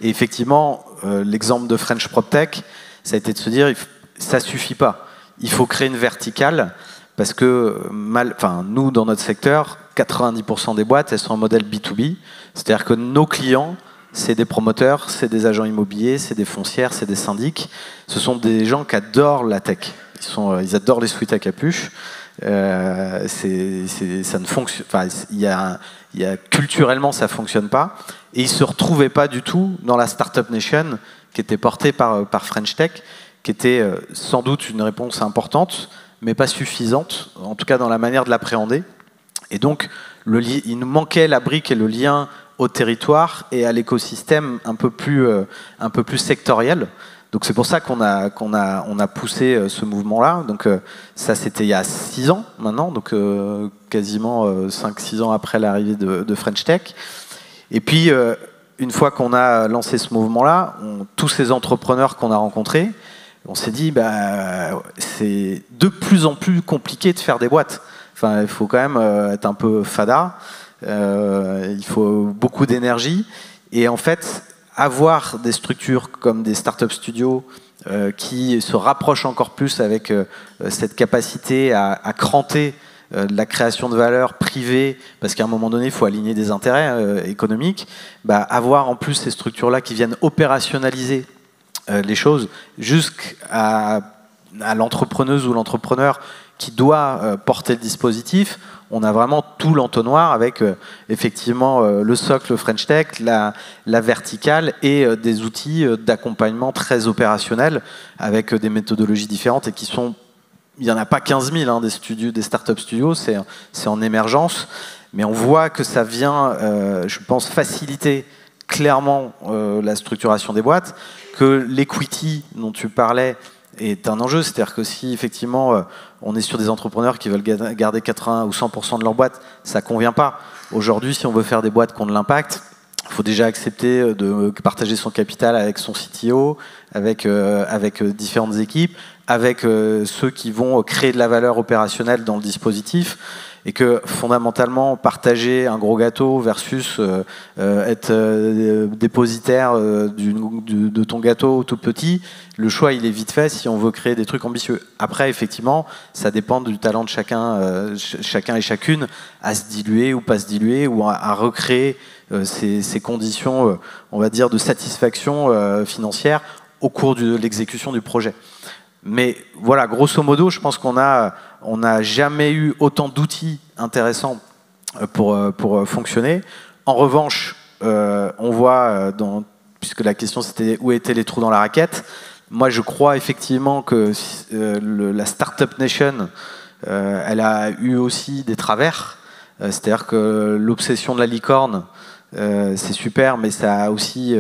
Et effectivement, l'exemple de French PropTech, ça a été de se dire, ça suffit pas. Il faut créer une verticale, parce que nous, dans notre secteur, 90% des boîtes, elles sont en modèle B2B. C'est-à-dire que nos clients, c'est des promoteurs, c'est des agents immobiliers, c'est des foncières, c'est des syndics. Ce sont des gens qui adorent la tech. Ils adorent les sweats à capuche. Ça ne fonctionne. Enfin, culturellement, ça fonctionne pas. Et ils se retrouvaient pas du tout dans la Startup Nation qui était portée par French Tech, qui était sans doute une réponse importante, mais pas suffisante, en tout cas dans la manière de l'appréhender. Et donc, il nous manquait la brique et le lien au territoire et à l'écosystème un peu plus sectoriel. Donc c'est pour ça qu'on a poussé ce mouvement-là. Donc ça, c'était il y a 6 ans maintenant, donc quasiment 5-6 ans après l'arrivée de French Tech. Et puis, une fois qu'on a lancé ce mouvement-là, tous ces entrepreneurs qu'on a rencontrés, on s'est dit, c'est de plus en plus compliqué de faire des boîtes. Enfin, il faut quand même être un peu fada, il faut beaucoup d'énergie. Et en fait, avoir des structures comme des startup studios qui se rapprochent encore plus avec cette capacité à cranter de la création de valeur privée, parce qu'à un moment donné, il faut aligner des intérêts économiques, avoir en plus ces structures-là qui viennent opérationnaliser les choses jusqu'à l'entrepreneuse ou l'entrepreneur qui doit porter le dispositif. On a vraiment tout l'entonnoir avec effectivement le socle French Tech, la verticale et des outils d'accompagnement très opérationnels avec des méthodologies différentes et qui sont, il n'y en a pas 15 000 des startup studios, c'est en émergence, mais on voit que ça vient, je pense, faciliter clairement la structuration des boîtes, que l'equity dont tu parlais est un enjeu, c'est-à-dire que si effectivement on est sur des entrepreneurs qui veulent garder 80 ou 100% de leur boîte, ça convient pas. Aujourd'hui, si on veut faire des boîtes qui ont de l'impact, il faut déjà accepter de partager son capital avec son CTO, avec différentes équipes, avec ceux qui vont créer de la valeur opérationnelle dans le dispositif, et que fondamentalement, partager un gros gâteau versus être dépositaire de ton gâteau tout petit, le choix il est vite fait si on veut créer des trucs ambitieux. Après, effectivement, ça dépend du talent de chacun et chacune à se diluer ou pas se diluer, ou à recréer ces conditions, on va dire, de satisfaction financière au cours de l'exécution du projet. Mais voilà, grosso modo, je pense qu'on n'a jamais eu autant d'outils intéressants pour fonctionner. En revanche, on voit, puisque la question c'était où étaient les trous dans la raquette, moi je crois effectivement que la Startup Nation, elle a eu aussi des travers. C'est-à-dire que l'obsession de la licorne, c'est super, mais ça a aussi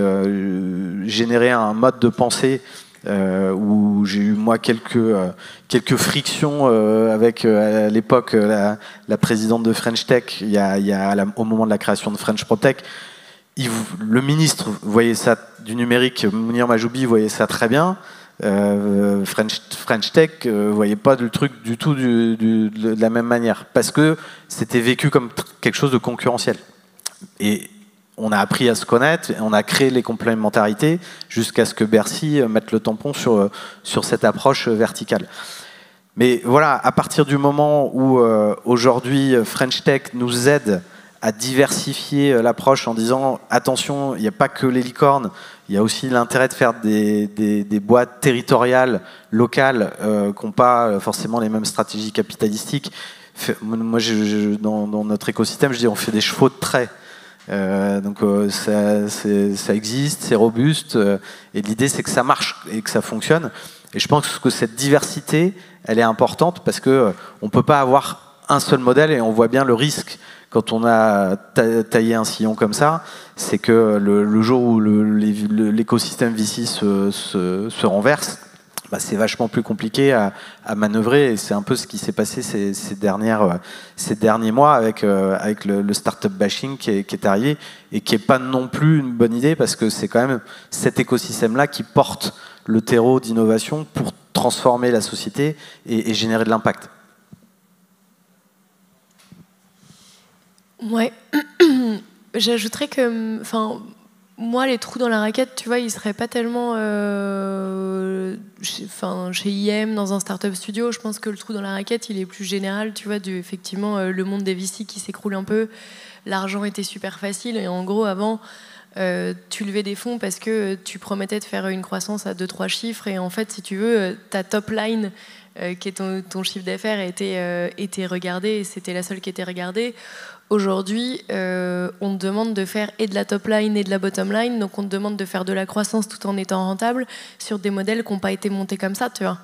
généré un mode de pensée où j'ai eu moi quelques frictions avec à l'époque la présidente de French Tech au moment de la création de French PropTech. Le ministre voyait ça du numérique, Mounir Majoubi voyait ça très bien. French Tech voyait pas le truc du tout de la même manière, parce que c'était vécu comme quelque chose de concurrentiel. Et on a appris à se connaître, on a créé les complémentarités jusqu'à ce que Bercy mette le tampon sur cette approche verticale. Mais voilà, à partir du moment où aujourd'hui French Tech nous aide à diversifier l'approche en disant attention, il n'y a pas que les licornes, il y a aussi l'intérêt de faire des boîtes territoriales, locales, qui n'ont pas forcément les mêmes stratégies capitalistiques. Moi, dans notre écosystème, je dis on fait des chevaux de trait. Donc ça existe, c'est robuste, et l'idée c'est que ça marche et que ça fonctionne. Et je pense que cette diversité, elle est importante parce que on peut pas avoir un seul modèle, et on voit bien le risque quand on a taillé un sillon comme ça, c'est que le jour où l'écosystème VC se renverse, c'est vachement plus compliqué à manœuvrer, et c'est un peu ce qui s'est passé ces derniers mois avec le startup bashing qui est arrivé, et qui n'est pas non plus une bonne idée, parce que c'est quand même cet écosystème-là qui porte le terreau d'innovation pour transformer la société et générer de l'impact. Ouais, j'ajouterais que, moi, les trous dans la raquette, tu vois, ils seraient pas tellement chez IM, dans un startup studio. Je pense que le trou dans la raquette, il est plus général, tu vois, effectivement, le monde des VC qui s'écroule un peu. L'argent était super facile, et en gros, avant, tu levais des fonds parce que tu promettais de faire une croissance à 2-3 chiffres, et en fait, si tu veux, ta top line qui est ton chiffre d'affaires, était regardé, et c'était la seule qui était regardée. Aujourd'hui, on te demande de faire et de la top line et de la bottom line, donc on te demande de faire de la croissance tout en étant rentable sur des modèles qui n'ont pas été montés comme ça, tu vois.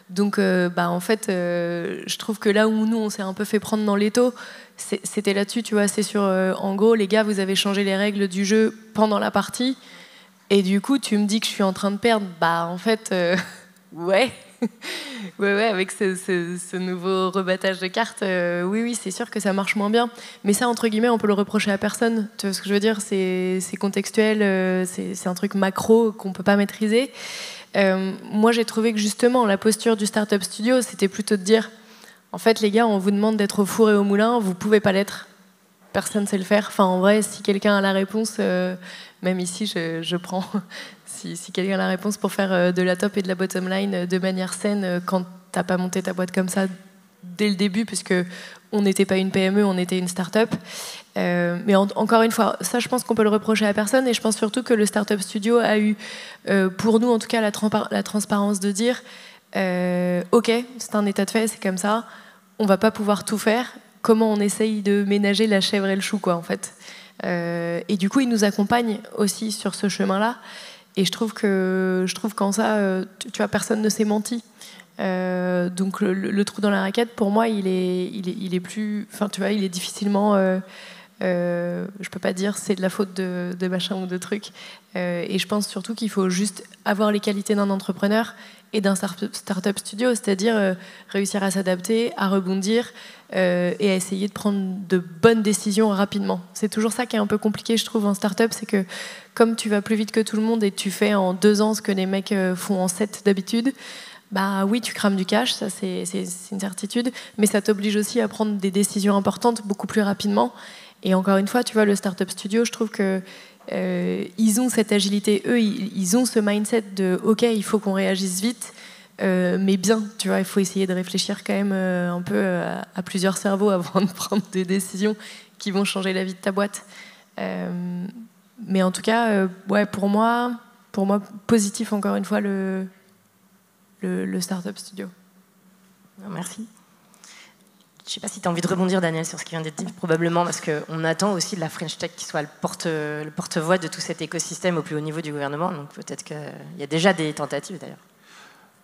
Donc, en fait, je trouve que là où nous, on s'est un peu fait prendre dans l'étau, c'était là-dessus, tu vois, c'est sur, en gros, les gars, vous avez changé les règles du jeu pendant la partie, et du coup, tu me dis que je suis en train de perdre. Bah, en fait, ouais. ouais, avec ce nouveau rebattage de cartes, oui, c'est sûr que ça marche moins bien. Mais ça, entre guillemets, on peut le reprocher à personne. Tu vois ce que je veux dire ? C'est contextuel, c'est un truc macro qu'on peut pas maîtriser. Moi, j'ai trouvé que justement, la posture du Startup Studio, c'était plutôt de dire, en fait, les gars, on vous demande d'être au four et au moulin, vous pouvez pas l'être. Personne ne sait le faire. Enfin, en vrai, si quelqu'un a la réponse, même ici, je prends. Si quelqu'un a la réponse pour faire de la top et de la bottom line de manière saine, quand t'as pas monté ta boîte comme ça dès le début, puisque on n'était pas une PME, on était une start-up. Mais encore une fois, ça, je pense qu'on peut le reprocher à personne, et je pense surtout que le Startup Studio a eu, pour nous en tout cas, la transparence de dire ok, c'est un état de fait, c'est comme ça, on va pas pouvoir tout faire. Comment on essaye de ménager la chèvre et le chou, quoi, en fait. Et du coup, il nous accompagne aussi sur ce chemin-là. Et je trouve qu'en ça, tu vois, personne ne s'est menti. Donc le trou dans la raquette, pour moi, il est plus, enfin, tu vois, il est difficilement. Je peux pas dire c'est de la faute de machin ou de truc. Et je pense surtout qu'il faut juste avoir les qualités d'un entrepreneur et d'un startup studio, c'est-à-dire réussir à s'adapter, à rebondir et à essayer de prendre de bonnes décisions rapidement. C'est toujours ça qui est un peu compliqué, je trouve, en startup, c'est que comme tu vas plus vite que tout le monde et tu fais en 2 ans ce que les mecs font en 7 d'habitude, bah oui, tu crames du cash, ça c'est une certitude, mais ça t'oblige aussi à prendre des décisions importantes beaucoup plus rapidement. Et encore une fois, tu vois, le Startup Studio, je trouve que ils ont cette agilité, eux, ils ont ce mindset de ok, il faut qu'on réagisse vite, mais bien, tu vois, il faut essayer de réfléchir quand même un peu à plusieurs cerveaux avant de prendre des décisions qui vont changer la vie de ta boîte. Mais en tout cas, ouais, pour moi, positif encore une fois le Startup Studio. Merci. Je ne sais pas si tu as envie de rebondir, Daniel, sur ce qui vient d'être dit, probablement, parce qu'on attend aussi de la French Tech qui soit le porte-voix de tout cet écosystème au plus haut niveau du gouvernement. Donc peut-être qu'il y a déjà des tentatives, d'ailleurs.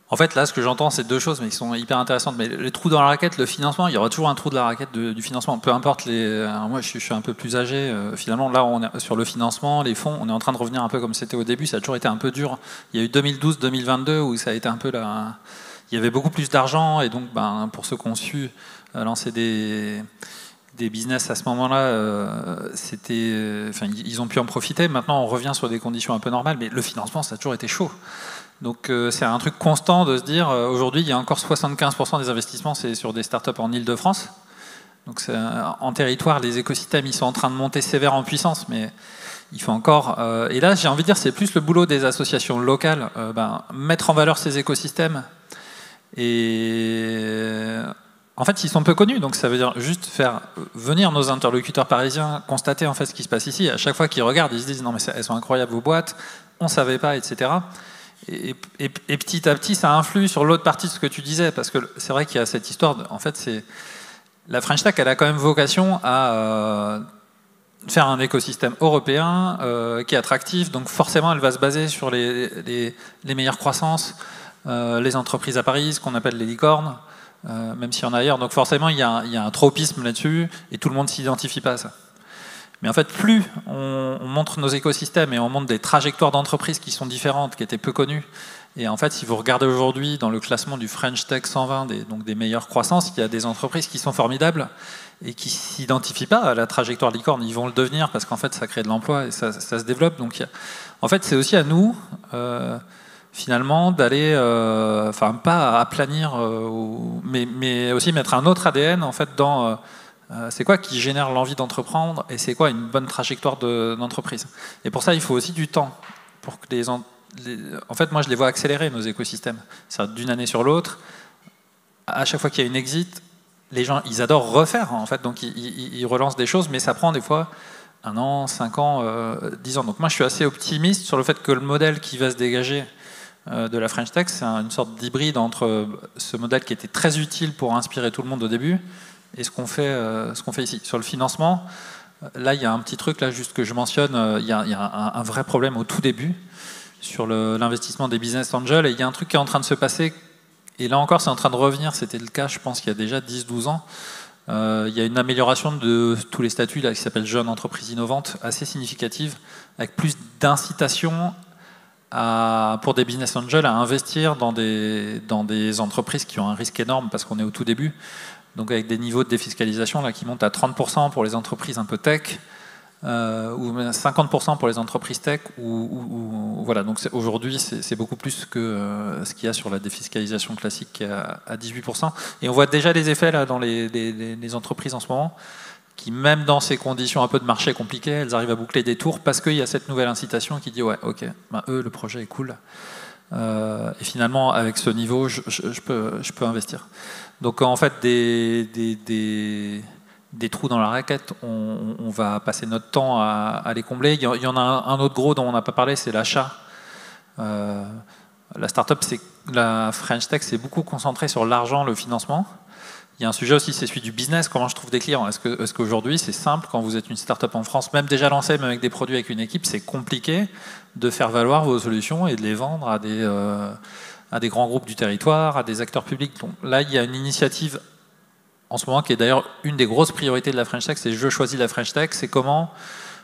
En fait, là, ce que j'entends, c'est 2 choses, mais qui sont hyper intéressantes. Mais les trous dans la raquette, le financement, il y aura toujours un trou de la raquette du financement. Peu importe les. Alors moi, je suis un peu plus âgé. Finalement, là, on est sur le financement, les fonds, on est en train de revenir un peu comme c'était au début. Ça a toujours été un peu dur. Il y a eu 2012-2022 où ça a été un peu là. Il y avait beaucoup plus d'argent, et donc, pour ceux qui ont su lancer des business à ce moment-là, ils ont pu en profiter. Maintenant, on revient sur des conditions un peu normales, mais le financement, ça a toujours été chaud. Donc c'est un truc constant de se dire, aujourd'hui, il y a encore 75% des investissements, c'est sur des startups en Île-de-France. Donc en territoire, les écosystèmes, ils sont en train de monter sévère en puissance, mais il faut encore... et là, j'ai envie de dire, c'est plus le boulot des associations locales, mettre en valeur ces écosystèmes. Et en fait, ils sont peu connus, donc ça veut dire juste faire venir nos interlocuteurs parisiens, constater en fait ce qui se passe ici. À chaque fois qu'ils regardent, ils se disent, non mais elles sont incroyables vos boîtes, on ne savait pas, etc. Et petit à petit, ça influe sur l'autre partie de ce que tu disais, parce que c'est vrai qu'il y a cette histoire, en fait, c'est la French Tech, elle a quand même vocation à faire un écosystème européen qui est attractif, donc forcément, elle va se baser sur les meilleures croissances, les entreprises à Paris, ce qu'on appelle les licornes, même s'il y en a ailleurs. Donc forcément, il y a un tropisme là-dessus, et tout le monde ne s'identifie pas à ça. Mais en fait, plus on montre nos écosystèmes et on montre des trajectoires d'entreprises qui sont différentes, qui étaient peu connues. Et en fait, si vous regardez aujourd'hui dans le classement du French Tech 120, donc des meilleures croissances, il y a des entreprises qui sont formidables et qui ne s'identifient pas à la trajectoire licorne. Ils vont le devenir parce qu'en fait, ça crée de l'emploi et ça se développe. Donc, en fait, c'est aussi à nous, finalement, d'aller, pas aplanir, mais aussi mettre un autre ADN en fait dans... c'est quoi qui génère l'envie d'entreprendre et c'est quoi une bonne trajectoire d'entreprise. Et pour ça, il faut aussi du temps. Pour que en fait, moi, je les vois accélérer, nos écosystèmes. C'est d'une année sur l'autre. À chaque fois qu'il y a une exit, les gens, ils adorent refaire, en fait. Donc, ils relancent des choses, mais ça prend des fois 1 an, 5 ans, 10 ans. Donc, moi, je suis assez optimiste sur le fait que le modèle qui va se dégager de la French Tech. C'est une sorte d'hybride entre ce modèle qui était très utile pour inspirer tout le monde au début et ce qu'on fait ici. Sur le financement, là, il y a un petit truc là, juste que je mentionne. Il y a un vrai problème au tout début sur l'investissement des business angels. Et il y a un truc qui est en train de se passer. Et là encore, c'est en train de revenir. C'était le cas, je pense, il y a déjà 10-12 ans. Il y a une amélioration de tous les statuts là, qui s'appelle Jeune Entreprise Innovante, assez significative, avec plus d'incitation pour des business angels à investir dans des entreprises qui ont un risque énorme parce qu'on est au tout début. Donc avec des niveaux de défiscalisation là, qui montent à 30% pour les entreprises un peu tech, ou 50% pour les entreprises tech. Voilà. Donc aujourd'hui, c'est beaucoup plus que ce qu'il y a sur la défiscalisation classique qui est à 18%. Et on voit déjà les effets là, dans les entreprises en ce moment, qui même dans ces conditions un peu de marché compliquées, elles arrivent à boucler des tours parce qu'il y a cette nouvelle incitation qui dit ouais, ok, ben, le projet est cool. Et finalement, avec ce niveau, je peux investir. Donc en fait, des trous dans la raquette, on va passer notre temps à les combler. Il y en a un autre gros dont on n'a pas parlé, c'est l'achat. La startup, la French Tech, c'est beaucoup concentré sur l'argent, le financement. Il y a un sujet aussi, c'est celui du business, comment je trouve des clients. Est-ce qu'aujourd'hui, c'est simple, quand vous êtes une startup en France, même déjà lancée, même avec des produits, avec une équipe, c'est compliqué de faire valoir vos solutions et de les vendre à des grands groupes du territoire, à des acteurs publics. Donc là, il y a une initiative en ce moment qui est d'ailleurs une des grosses priorités de la French Tech, c'est Je choisis la French Tech, c'est comment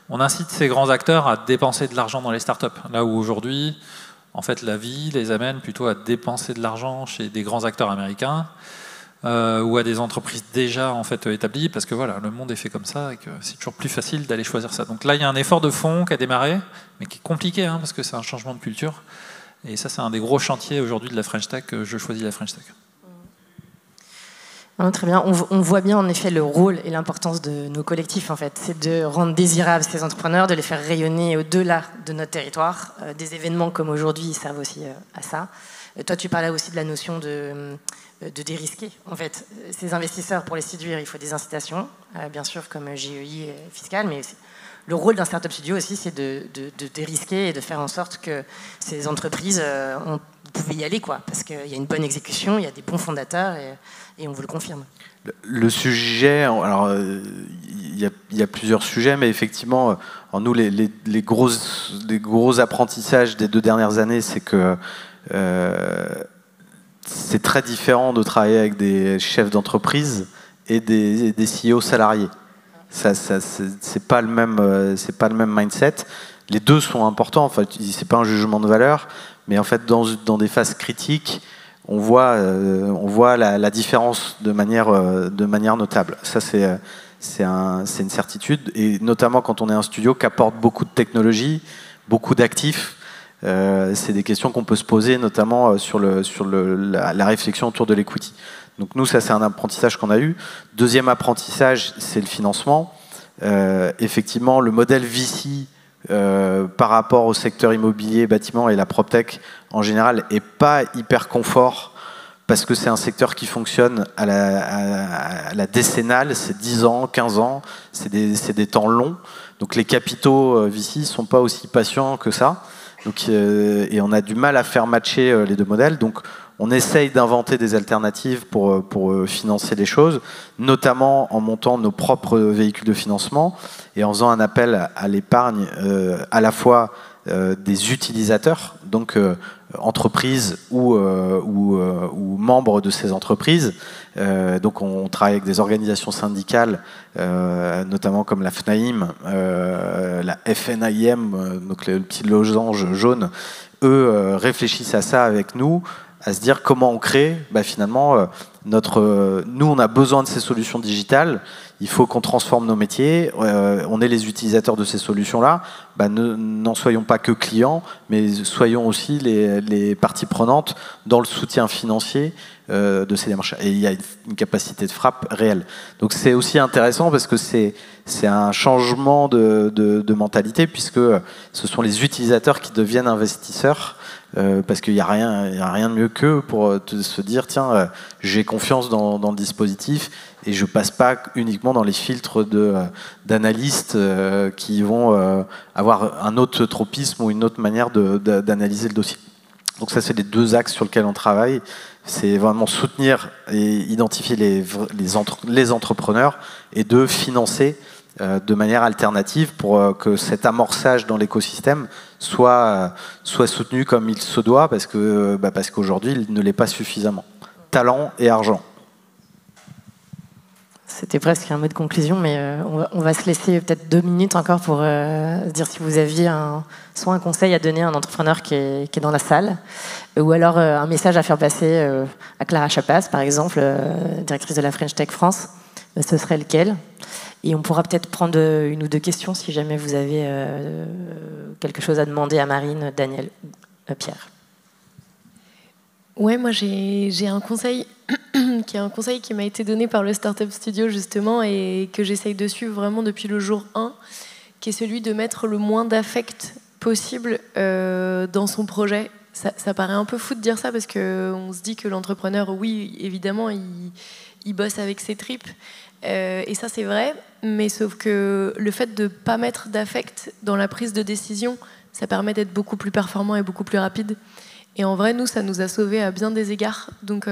on incite ces grands acteurs à dépenser de l'argent dans les startups. Là où aujourd'hui, en fait, la vie les amène plutôt à dépenser de l'argent chez des grands acteurs américains, ou à des entreprises déjà en fait établies, parce que voilà, le monde est fait comme ça et que c'est toujours plus facile d'aller choisir ça. Donc là, il y a un effort de fond qui a démarré, mais qui est compliqué, hein, parce que c'est un changement de culture. Et ça, c'est un des gros chantiers aujourd'hui de la French Tech. Je choisis la French Tech. Non, très bien. On voit bien en effet le rôle et l'importance de nos collectifs en fait. C'est de rendre désirables ces entrepreneurs, de les faire rayonner au-delà de notre territoire. Des événements comme aujourd'hui servent aussi à ça. Toi, tu parlais aussi de la notion de dérisquer. En fait, ces investisseurs, pour les séduire, il faut des incitations, bien sûr, comme GEI fiscal, mais le rôle d'un startup studio aussi, c'est de dérisquer et de faire en sorte que ces entreprises, vous pouvez y aller, quoi, parce qu'il y a une bonne exécution, il y a des bons fondateurs, et on vous le confirme. Le sujet, alors il y a plusieurs sujets, mais effectivement, en nous, les gros apprentissages des 2 dernières années, c'est que c'est très différent de travailler avec des chefs d'entreprise et des CEO salariés. C'est pas le même mindset. Les deux sont importants. En fait, c'est pas un jugement de valeur, mais en fait, dans des phases critiques, on voit la différence de manière notable. Ça, c'est une certitude, et notamment quand on est un studio qui apporte beaucoup de technologie, beaucoup d'actifs. C'est des questions qu'on peut se poser, notamment sur la réflexion autour de l'equity. Donc nous, ça, c'est un apprentissage qu'on a eu. Deuxième apprentissage, c'est le financement. Effectivement, le modèle VC par rapport au secteur immobilier, bâtiment et la PropTech en général n'est pas hyper confort, parce que c'est un secteur qui fonctionne à la décennale, c'est 10 ans, 15 ans, c'est des temps longs. Donc les capitaux VC ne sont pas aussi patients que ça. Donc, et on a du mal à faire matcher les deux modèles. Donc on essaye d'inventer des alternatives pour financer les choses, notamment en montant nos propres véhicules de financement et en faisant un appel à l'épargne à la fois des utilisateurs, donc entreprises ou membres de ces entreprises. Donc on travaille avec des organisations syndicales, notamment comme la FNAIM, la FNAIM, donc le petit losange jaune. Eux réfléchissent à ça avec nous, à se dire comment on crée finalement nous on a besoin de ces solutions digitales, il faut qu'on transforme nos métiers, on est les utilisateurs de ces solutions-là, n'en soyons pas que clients, mais soyons aussi les parties prenantes dans le soutien financier de ces démarches. Et il y a une capacité de frappe réelle. Donc c'est aussi intéressant parce que c'est un changement de mentalité, puisque ce sont les utilisateurs qui deviennent investisseurs, parce qu'il n'y a rien de mieux qu'eux pour se dire tiens, j'ai confiance dans le dispositif et je passe pas uniquement dans les filtres d'analystes qui vont avoir un autre tropisme ou une autre manière d'analyser le dossier. Donc ça, c'est les 2 axes sur lesquels on travaille. C'est vraiment soutenir et identifier les entrepreneurs et de financer de manière alternative pour que cet amorçage dans l'écosystème soit soutenu comme il se doit, parce qu'aujourd'hui, il ne l'est pas suffisamment. Talent et argent. C'était presque un mot de conclusion, mais on va se laisser peut-être 2 minutes encore pour dire si vous aviez soit un conseil à donner à un entrepreneur qui est dans la salle, ou alors un message à faire passer à Clara Chapas, par exemple, directrice de la French Tech France. Ce serait lequel? Et on pourra peut-être prendre 1 ou 2 questions si jamais vous avez quelque chose à demander à Marine, Daniel, Pierre. Ouais, moi j'ai un conseil qui m'a été donné par le Startup Studio justement et que j'essaye de suivre vraiment depuis le jour 1, qui est celui de mettre le moins d'affect possible dans son projet. Ça paraît un peu fou de dire ça parce qu'on se dit que l'entrepreneur, oui, évidemment, il bosse avec ses tripes. Et ça, c'est vrai, mais sauf que le fait de ne pas mettre d'affect dans la prise de décision, ça permet d'être beaucoup plus performant et beaucoup plus rapide. Et en vrai, nous, ça nous a sauvés à bien des égards. Donc,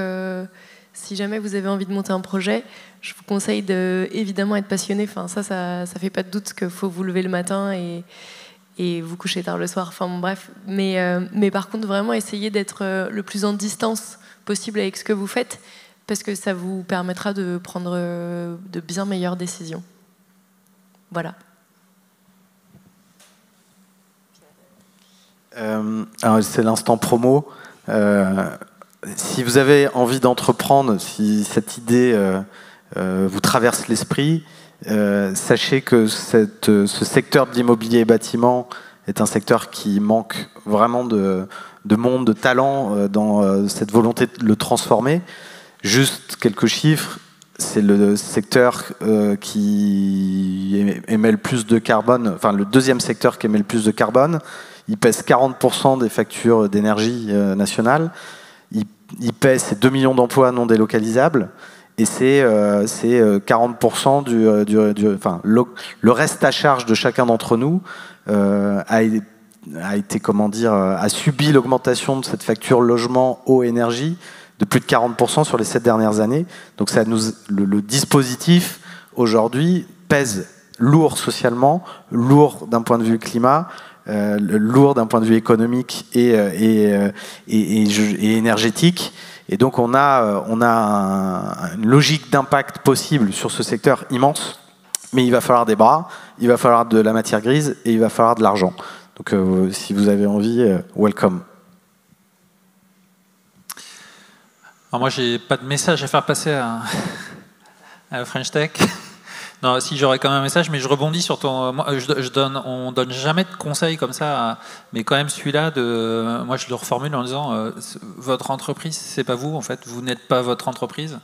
si jamais vous avez envie de monter un projet, je vous conseille évidemment être passionné. Enfin, ça fait pas de doute qu'il faut vous lever le matin et vous coucher tard le soir. Enfin, bon, bref. Mais par contre, vraiment, essayez d'être le plus en distance possible avec ce que vous faites, parce que ça vous permettra de prendre de bien meilleures décisions. Voilà. Alors c'est l'instant promo. Si vous avez envie d'entreprendre, si cette idée vous traverse l'esprit, sachez que ce secteur de l'immobilier et bâtiment est un secteur qui manque vraiment de monde, de talent dans cette volonté de le transformer. Juste quelques chiffres, c'est le secteur qui émet le plus de carbone, enfin le 2e secteur qui émet le plus de carbone. Il pèse 40% des factures d'énergie nationales. Il pèse ces 2 millions d'emplois non délocalisables. Et c'est 40% le reste à charge de chacun d'entre nous a subi l'augmentation de cette facture logement, eau, énergie de plus de 40% sur les 7 dernières années. Donc le dispositif aujourd'hui pèse lourd socialement, lourd d'un point de vue climat, lourd d'un point de vue économique et énergétique. Et donc on a une logique d'impact possible sur ce secteur immense, mais il va falloir des bras, il va falloir de la matière grise et il va falloir de l'argent. Donc si vous avez envie, welcome. Alors moi, j'ai pas de message à faire passer à la French Tech. Non, si j'aurais quand même un message, mais je rebondis sur ton. Moi, on donne jamais de conseils comme ça, mais quand même celui-là, moi je le reformule en disant votre entreprise, c'est pas vous en fait, vous n'êtes pas votre entreprise.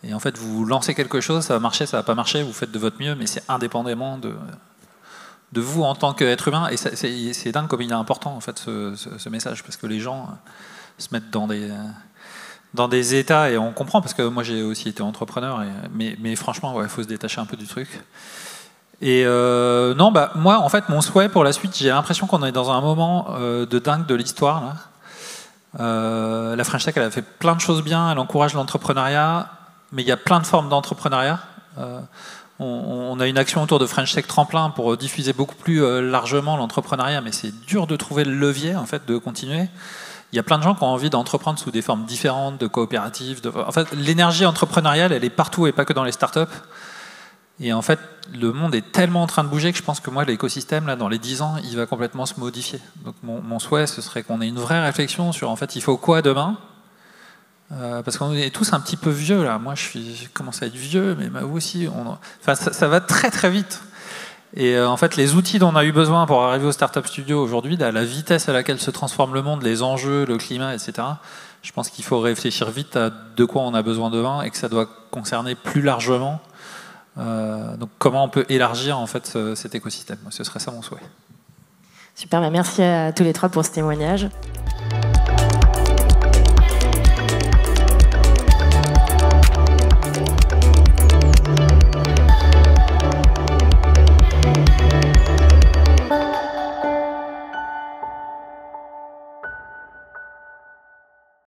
Et en fait, vous lancez quelque chose, ça va marcher, ça va pas marcher, vous faites de votre mieux, mais c'est indépendamment de vous en tant qu'être humain. Et c'est dingue comme il est important en fait ce message, parce que les gens se mettent dans des états, et on comprend, parce que moi j'ai aussi été entrepreneur, mais franchement, il faut se détacher un peu du truc. Et non, moi en fait, mon souhait pour la suite, j'ai l'impression qu'on est dans un moment de dingue de l'histoire. Là. La French Tech, elle a fait plein de choses bien, elle encourage l'entrepreneuriat, mais il y a plein de formes d'entrepreneuriat. On a une action autour de French Tech Tremplin pour diffuser beaucoup plus largement l'entrepreneuriat, mais c'est dur de trouver le levier en fait de continuer. Il y a plein de gens qui ont envie d'entreprendre sous des formes différentes, de coopératives. En fait, l'énergie entrepreneuriale, elle est partout et pas que dans les startups. Et en fait, le monde est tellement en train de bouger que je pense que moi, l'écosystème, là, dans les 10 ans, il va complètement se modifier. Donc mon souhait, ce serait qu'on ait une vraie réflexion sur, en fait, il faut quoi demain ? Parce qu'on est tous un petit peu vieux, là. Moi, je commence à être vieux, mais vous aussi. Ça va très, très vite. Et en fait, les outils dont on a eu besoin pour arriver au Startup Studio aujourd'hui, la vitesse à laquelle se transforme le monde, les enjeux, le climat, etc., je pense qu'il faut réfléchir vite à de quoi on a besoin demain et que ça doit concerner plus largement. Donc comment on peut élargir en fait cet écosystème. Ce serait ça mon souhait. Super, merci à tous les trois pour ce témoignage.